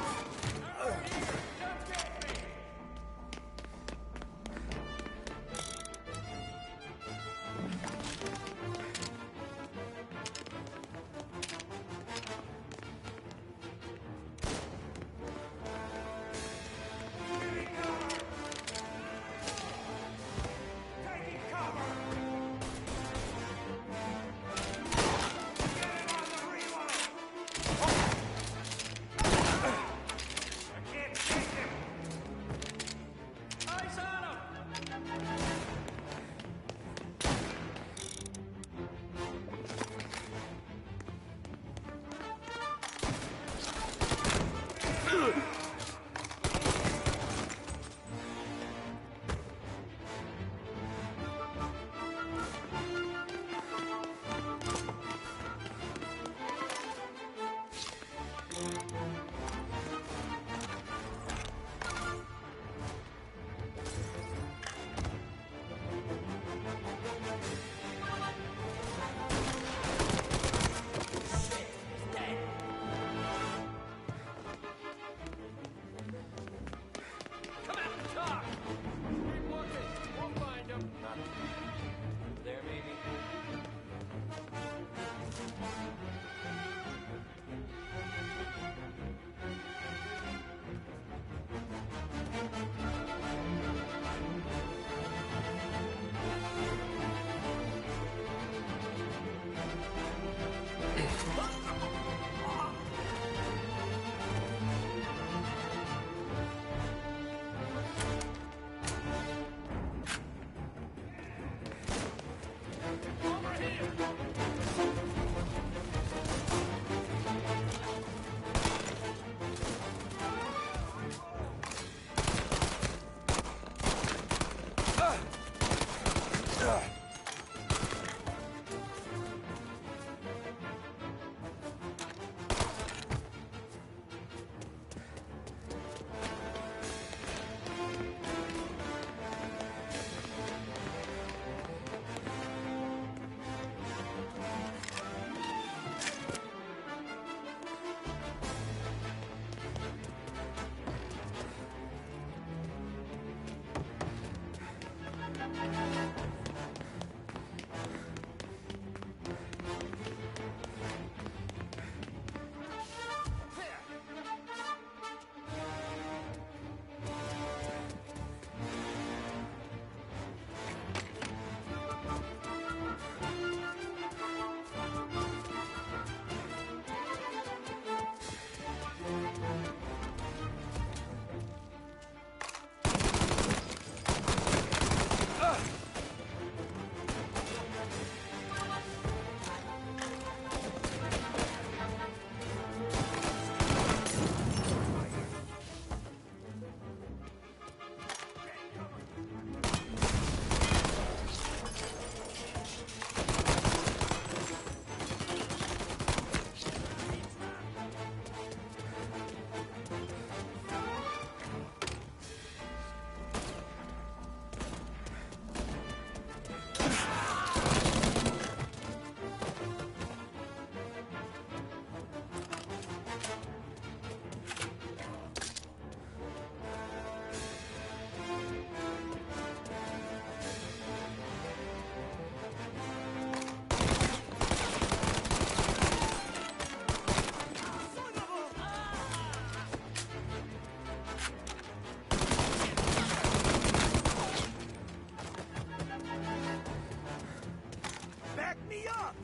U: Back me up!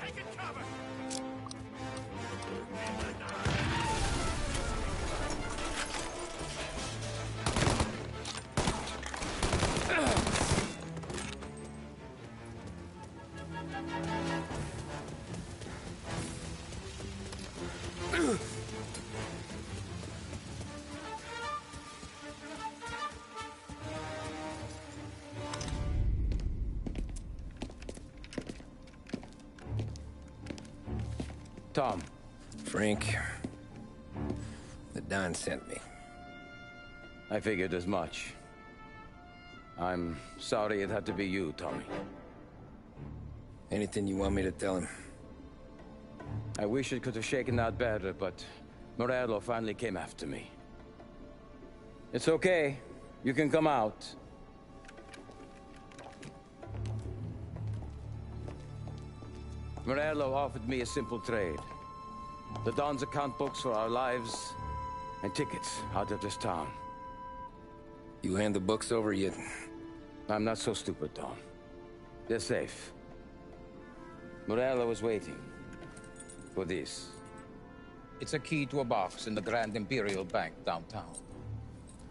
U: Taking cover!
B: Tom. Frank. The Don sent me.
D: I figured as much. I'm sorry it had to be you, Tommy.
B: Anything you want me to tell him?
D: I wish it could have shaken out better, but Morello finally came after me. It's okay. You can come out. Morello offered me a simple trade. The Don's account books for our lives and tickets out of this town.
B: You hand the books over yet?
D: I'm not so stupid, Don. They're safe. Morello was waiting for this. It's a key to a box in the Grand Imperial Bank downtown.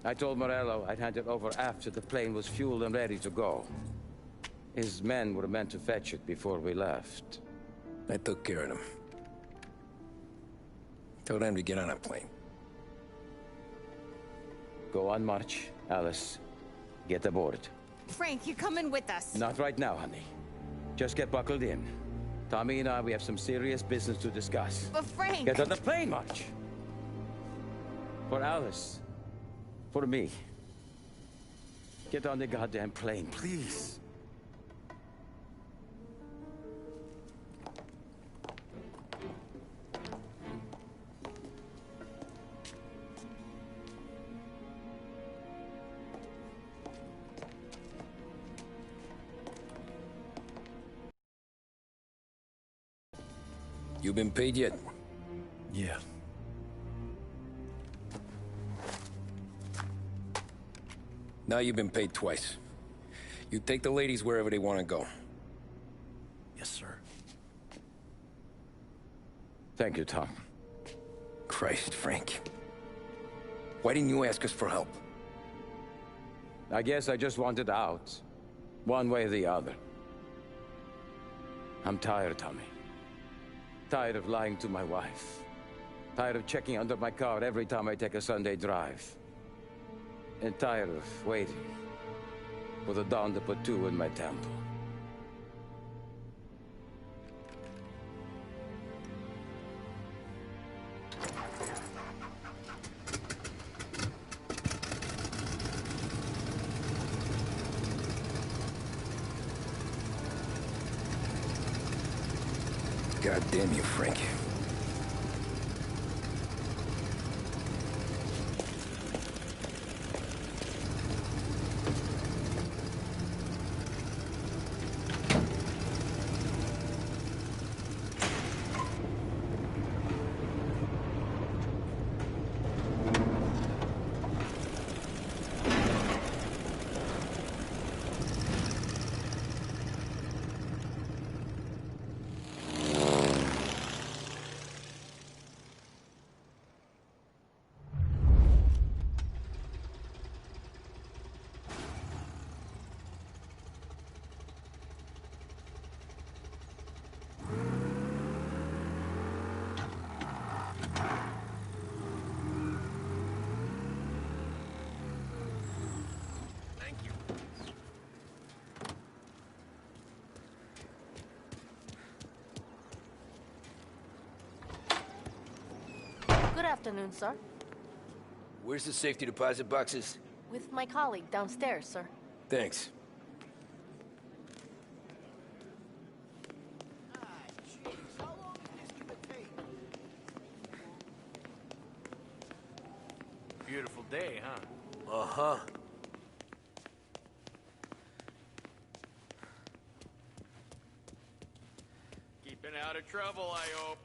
D: I told Morello I'd hand it over after the plane was fueled and ready to go. His men were meant to fetch it before we left.
B: I took care of them. Told them to get on a plane.
D: Go on march, Alice. Get aboard.
C: Frank, you're coming with us.
D: Not right now, honey. Just get buckled in. Tommy and I, we have some serious business to discuss.
C: But Frank...
D: Get on the plane, March. For Alice. For me. Get on the goddamn plane, please.
B: You been paid yet?
E: Yeah.
B: Now you've been paid twice. You take the ladies wherever they want to go.
E: Yes, sir.
D: Thank you, Tom.
B: Christ, Frank. Why didn't you ask us for help?
D: I guess I just wanted out. One way or the other. I'm tired, Tommy. Tired of lying to my wife. Tired of checking under my car every time I take a Sunday drive. And tired of waiting for the dawn to put two in my temple.
B: God damn you, Frank.
I: afternoon, sir.
B: Where's the safety deposit boxes?
I: With my colleague downstairs, sir.
B: Thanks.
F: Beautiful day, huh?
B: Uh-huh.
F: Keeping out of trouble, I hope.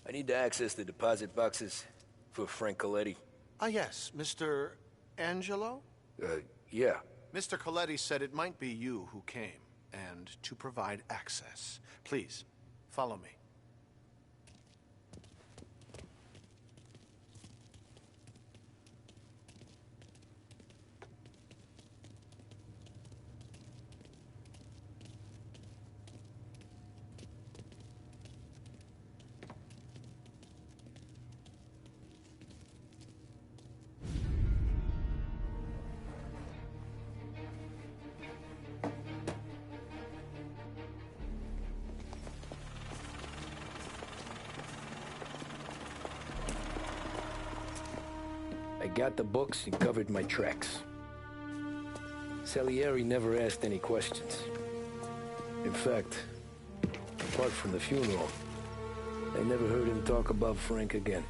B: I need to access the deposit boxes for Frank Coletti.
V: Ah, yes, Mr. Angelo?
B: Yeah.
V: Mr. Coletti said it might be you who came, and to provide access. Please, follow me.
B: I got the books and covered my tracks. Salieri never asked any questions. In fact, apart from the funeral, I never heard him talk about Frank again.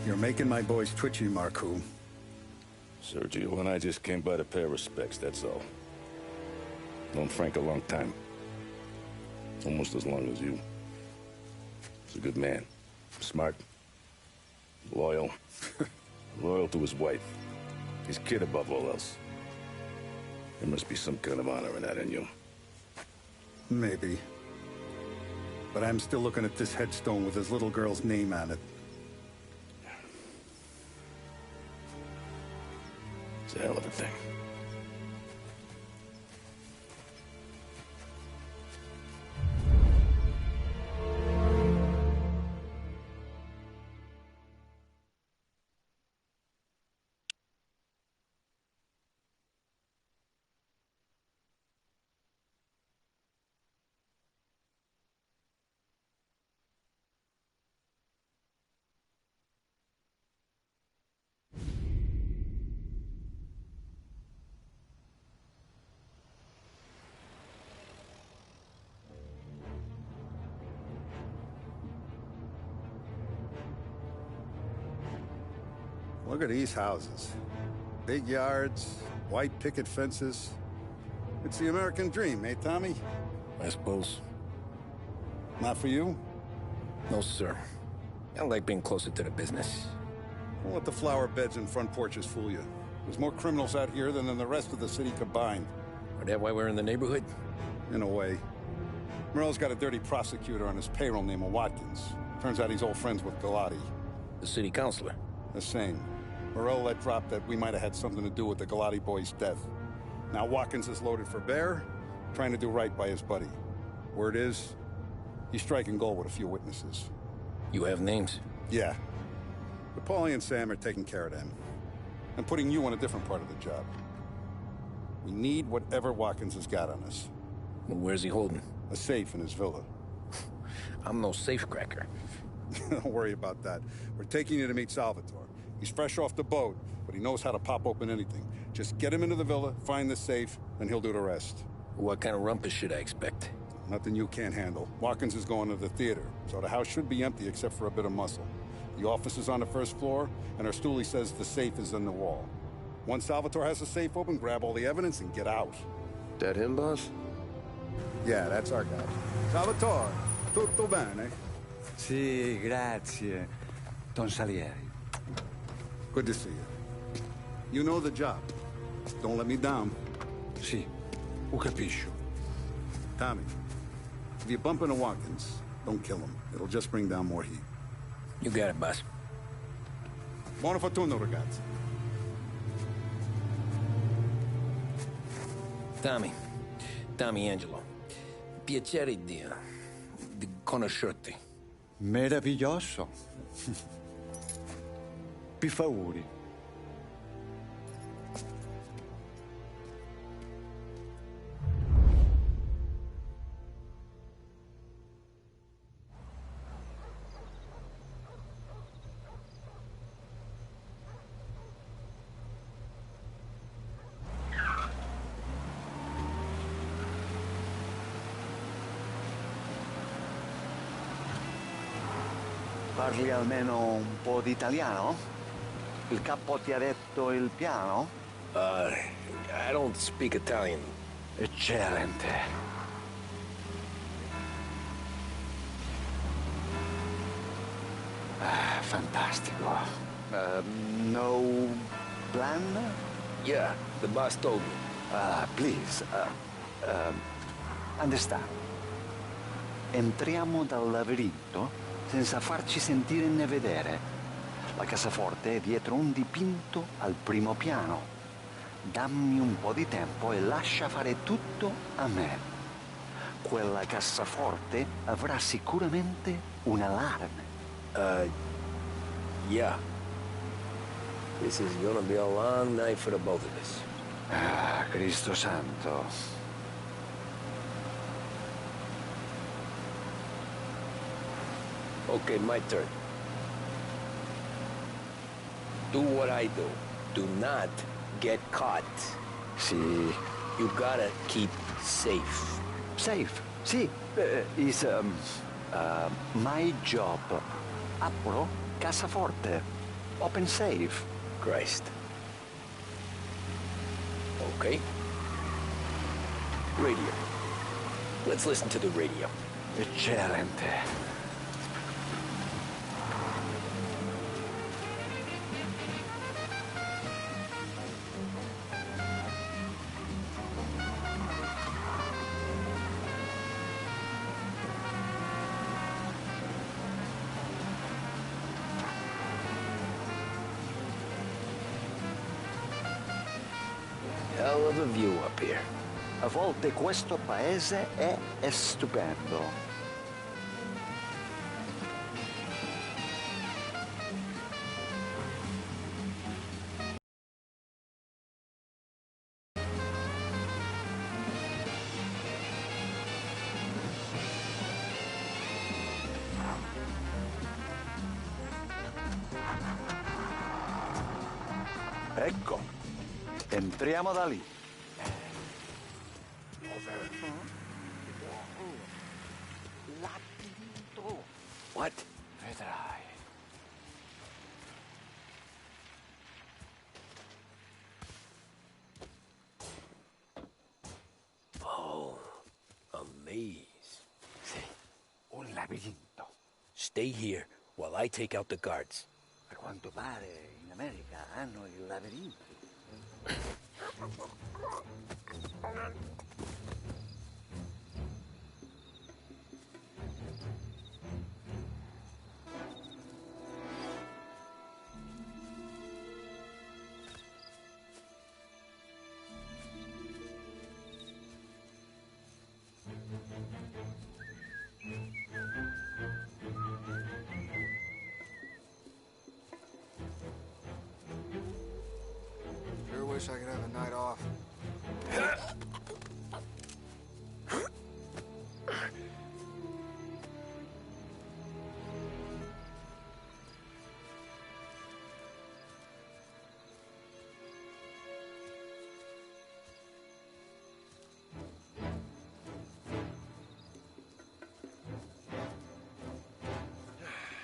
M: You're making my boys twitchy, Marku.
W: Sergio and I just came by to pay our respects, that's all. Known Frank a long time. Almost as long as you. He's a good man. Smart. Loyal. Loyal to his wife. His kid above all else. There must be some kind of honor in that in you.
M: Maybe. But I'm still looking at this headstone with his little girl's name on it.
W: It's a hell of a thing.
M: Look at these houses. Big yards, white picket fences. It's the American dream, eh, Tommy?
B: I suppose.
M: Not for you?
B: No, sir. I like being closer to the business.
M: Don't let the flower beds and front porches fool you. There's more criminals out here than in the rest of the city combined.
B: Is that why we're in the neighborhood?
M: In a way. Morell's got a dirty prosecutor on his payroll named Watkins. Turns out he's old friends with Galati.
B: The city councilor?
M: The same. Morell let drop that we might have had something to do with the Galati boy's death. Now Watkins is loaded for bear, trying to do right by his buddy. Word is, he's striking gold with a few witnesses.
B: You have names?
M: Yeah. But Paulie and Sam are taking care of them. I'm putting you on a different part of the job. We need whatever Watkins has got on us.
B: Well, where's he holding?
M: A safe in his villa.
B: I'm no safecracker.
M: Don't worry about that. We're taking you to meet Salvatore. He's fresh off the boat, but he knows how to pop open anything. Just get him into the villa, find the safe, and he'll do the rest.
B: What kind of rumpus should I expect?
M: Nothing you can't handle. Watkins is going to the theater, so the house should be empty except for a bit of muscle. The office is on the first floor, and our stoolie says the safe is in the wall. Once Salvatore has the safe open, grab all the evidence and get out.
A: That him, boss?
M: Yeah, that's our guy. Salvatore, tutto bene?
X: Sì, grazie.
G: Don Salieri.
M: Good to see you. You know the job. Don't let me down.
G: Sì, ho capisco.
M: Tommy, if you bump into Watkins, don't kill him. It'll just bring down more heat.
B: You got it, boss.
M: Buona fortuna, ragazzi.
B: Tommy Angelo. Piacere di conoscerti.
G: Meraviglioso. Pifauri.
O: Parli almeno un po' di italiano? Il capo ti ha detto il piano?
B: I don't speak Italian.
O: Eccellente. Fantastico. No plan?
B: Yeah, the boss told me.
O: Please. Understand. Entriamo dal labirinto senza farci sentire né vedere. La cassaforte è dietro un dipinto al primo piano. Dammi un po' di tempo e lascia fare tutto a me. Quella cassaforte avrà sicuramente un allarme.
B: Yeah. This is gonna be a long night for the both of us.
O: Cristo santo.
B: Okay, my turn. Do what I do. Do not get caught.
O: Sì.
B: You gotta keep safe.
O: Safe? Sì. Is my job. Apro cassaforte. Open safe.
B: Christ. Okay. Radio. Let's listen to the radio.
O: Eccellente.
B: Hell of a view up here.
O: A volte questo paese è stupendo. Ecco, entriamo da lì. Labirinto.
B: What?
O: Vedrai.
B: Oh, a maze.
O: Sì, un labirinto.
B: Stay here while I take out the guards.
O: A quanto pare in America hanno i labirinti.
U: Sure wish I could have a night off.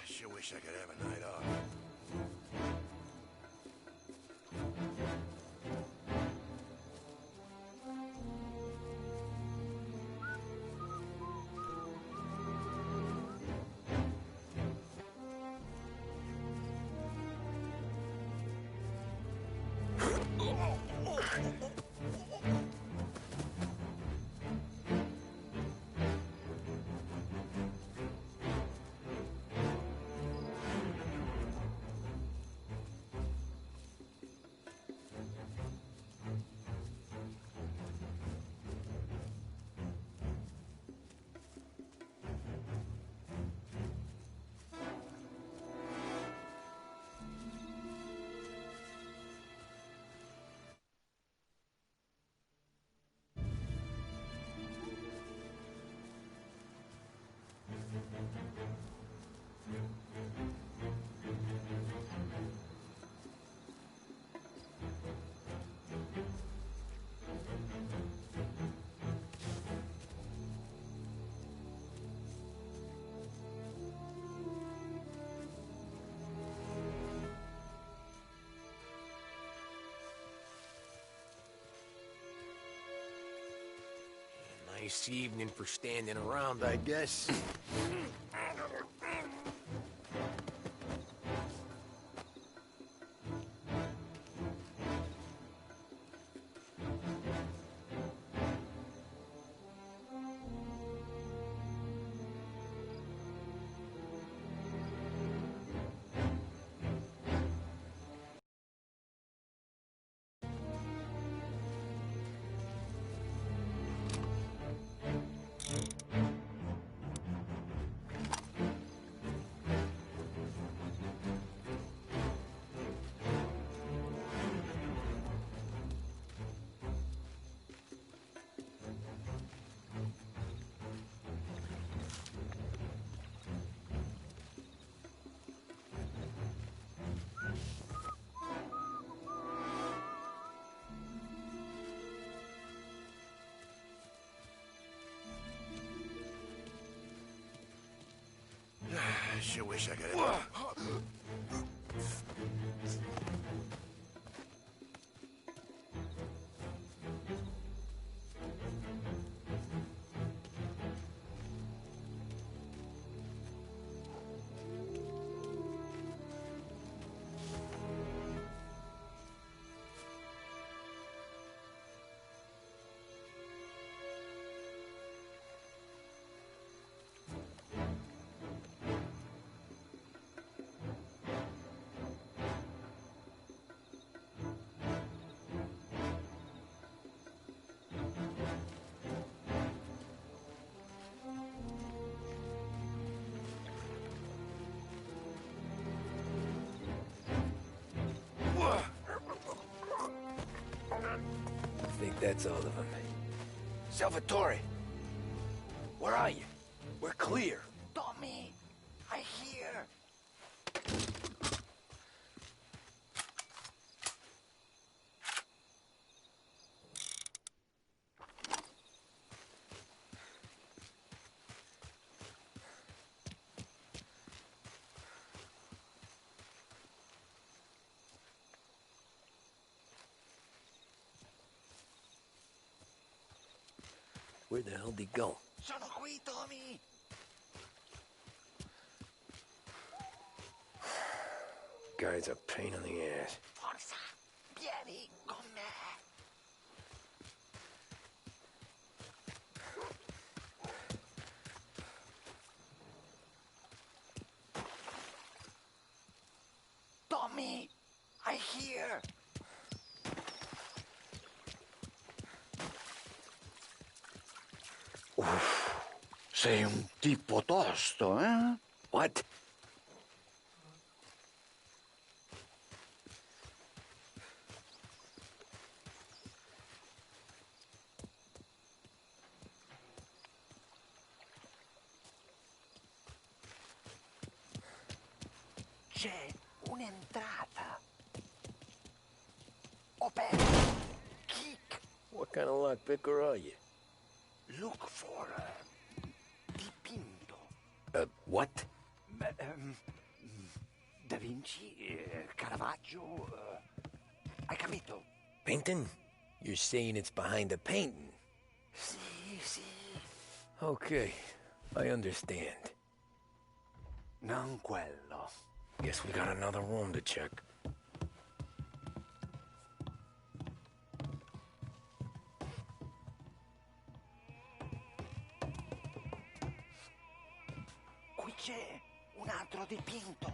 A: Sure wish I could have a night off.
F: Nice evening for standing around, I guess.
A: I sure wish I could.
F: I think that's all of them. Salvatore! Where are you? We're clear.
O: Tommy, I hear.
F: Where the hell did he go?
O: Sono qui, Tommy.
F: Guy's a pain in the ass.
O: Forza, vieni con me. Tommy, I hear. Sei un tipo tosto, eh?
F: What?
O: C'è un'entrata. Open. Kick.
F: What kind of lockpicker are you?
O: Look for dipinto.
F: What?
O: Da Vinci, Caravaggio. Hai capito?
F: Painting? You're saying it's behind the painting?
O: Sì, sì.
F: Okay, I understand.
O: Non quello.
F: Guess we got another room to check.
O: Qui c'è un altro dipinto.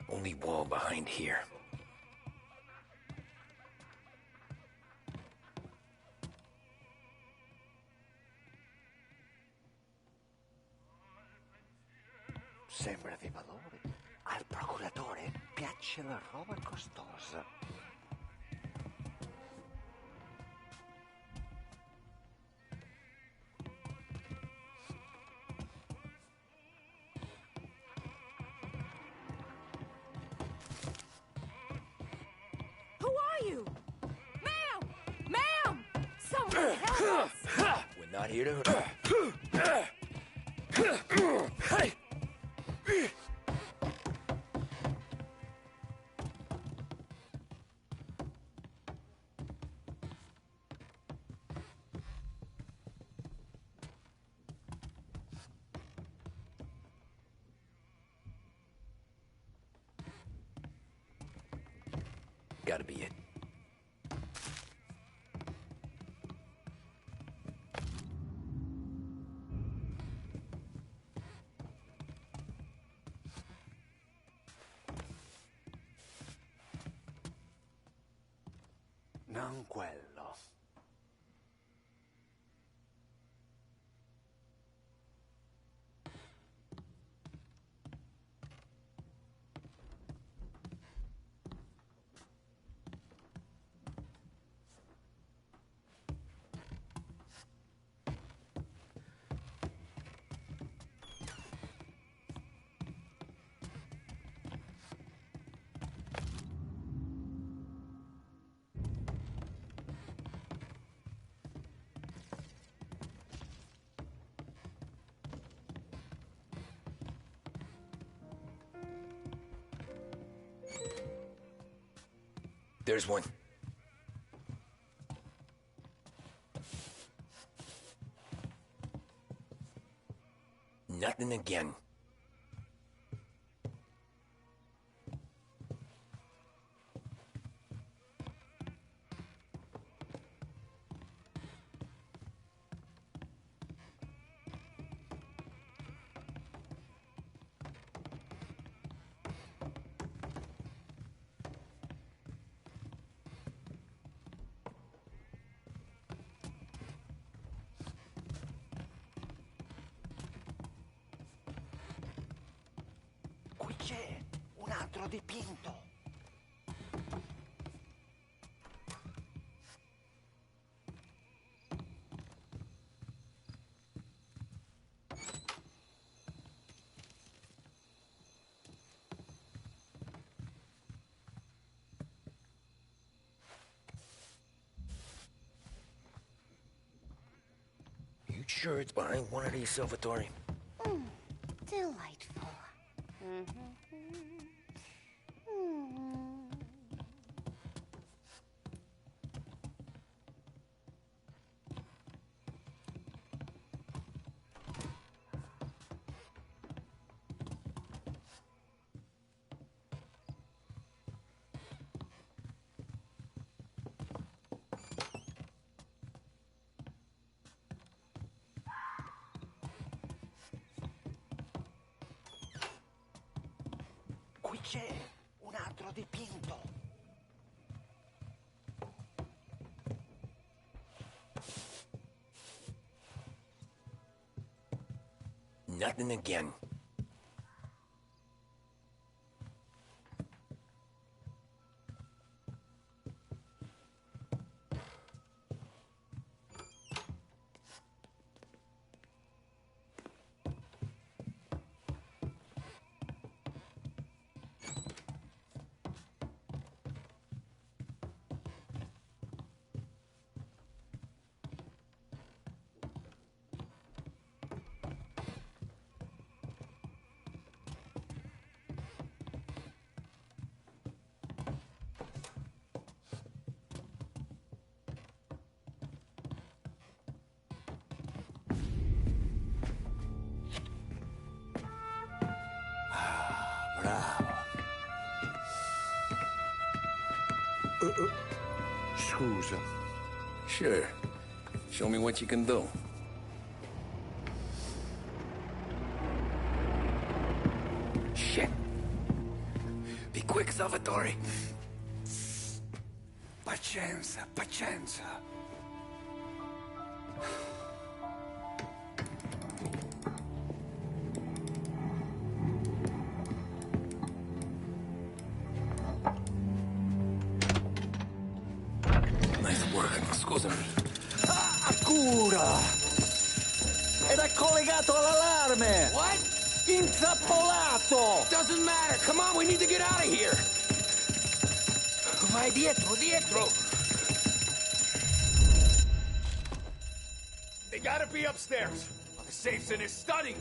F: Only wall behind here.
O: Sembra di valore. Al procuratore piace la roba costosa.
C: Who are you? Ma'am! Ma'am! Someone help us!
F: We're not here to... Hey! Gotta be it.
O: Non quello.
F: There's one. Nothing again.
O: Qui c'è un altro dipinto.
F: You sure it's behind one of these, Salvatore?
I: Delightful.
O: Qui c'è un altro dipinto.
F: Nothing again.
G: Scusa.
F: Sure. Show me what you can do. Shit. Be quick, Salvatore.
O: Pazienza, pazienza.
F: Nice work. Scusami.
O: Cura! Era collegato all'allarme!
F: What?
O: Intrappolato!
F: Doesn't matter. Come on, we need to get out of here. Vai dietro, dietro.
U: They gotta be upstairs. The safe's in his study.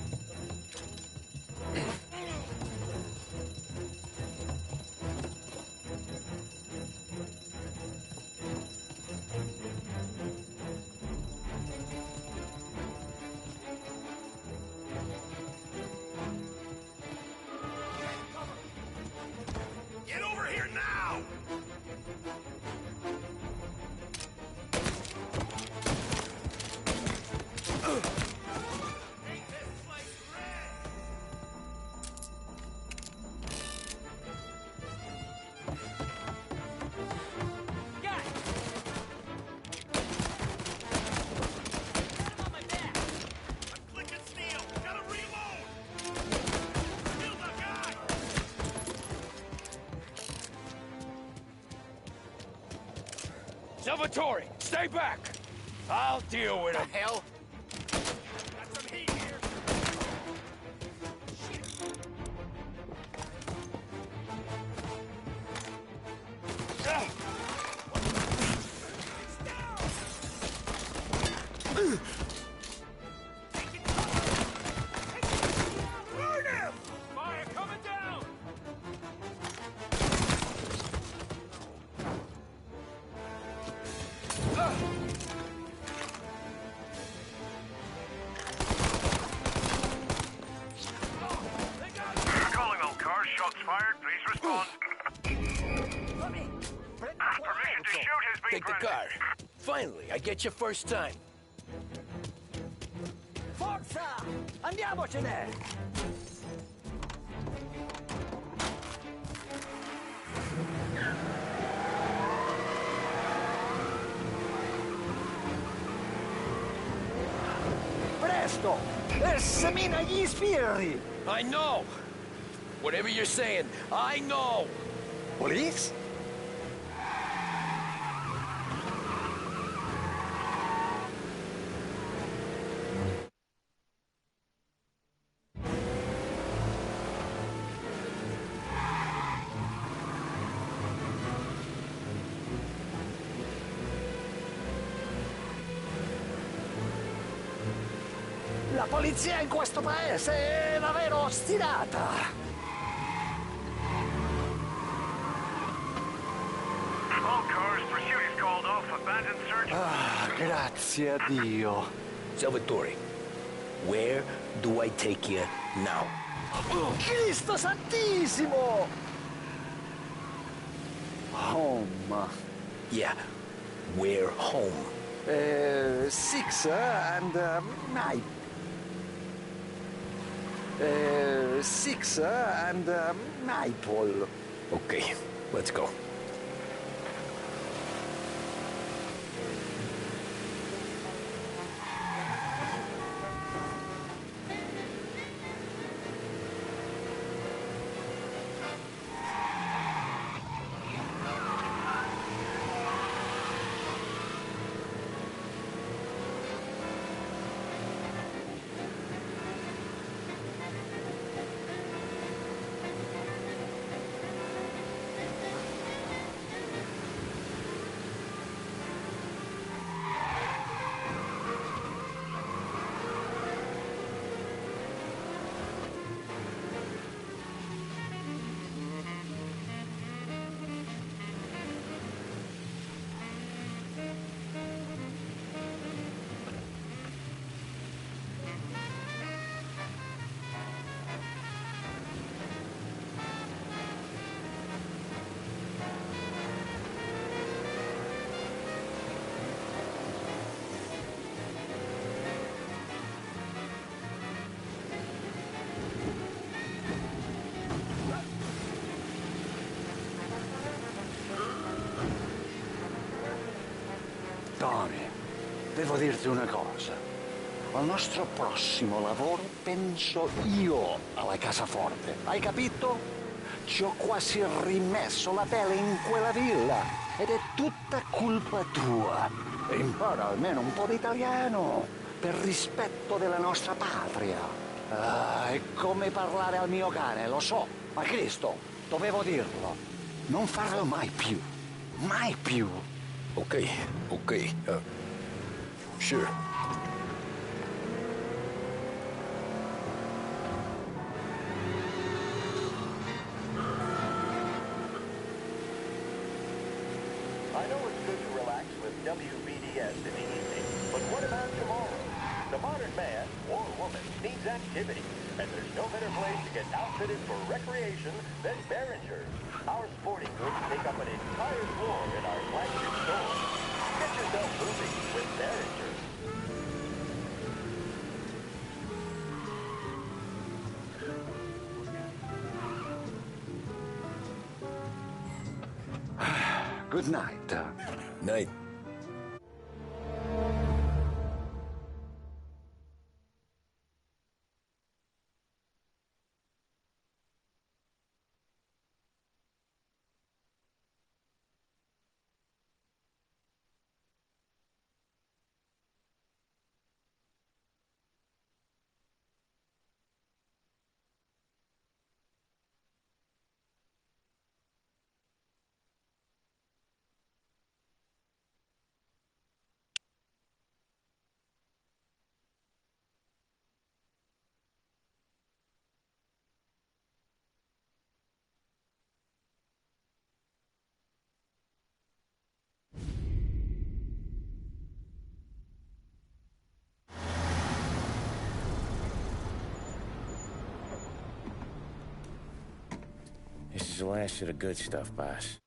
U: Get over here now!
F: Salvatore, stay back! I'll deal with him.
V: The hell?
U: Got some heat here. Burn him! Fire coming down!
L: Calling all cars. Shots fired. Please respond. Permission to shoot has been
F: Take the
L: granted.
F: car. Finally, I get your first time.
N: Forza! Andiamocene! Presto! Semina gli sbirri!
F: I know! Whatever you're saying, I know!
N: Police? La polizia in questo paese è davvero ostinata.
L: All cars. Pursuit is called off. Abandon search.
O: Ah, grazie a Dio.
F: Salvatore, where do I take you now?
N: Oh, Cristo Santissimo!
O: Home.
F: Yeah, where home?
O: Six and nine. Six and Maple.
F: Okay, let's go.
O: Tony, devo dirti una cosa. Al nostro prossimo lavoro penso io alla casaforte. Hai capito? Ci ho quasi rimesso la pelle in quella villa ed è tutta colpa tua. E impara almeno un po' di italiano per rispetto della nostra patria. Ah, è come parlare al mio cane, lo so, ma Cristo, dovevo dirlo. Non farlo mai più. Mai più.
F: Okay, sure.
Q: I know it's good to relax with WBDS in the evening, but what about tomorrow? The modern man, or woman, needs activity, and there's no better place to get outfitted for recreation than Behringer's. Our sporting goods take up an entire floor in our flagship store. Get yourself moving with Behringer's.
O: Good night.
F: Night.
D: This is the last of the good stuff, boss.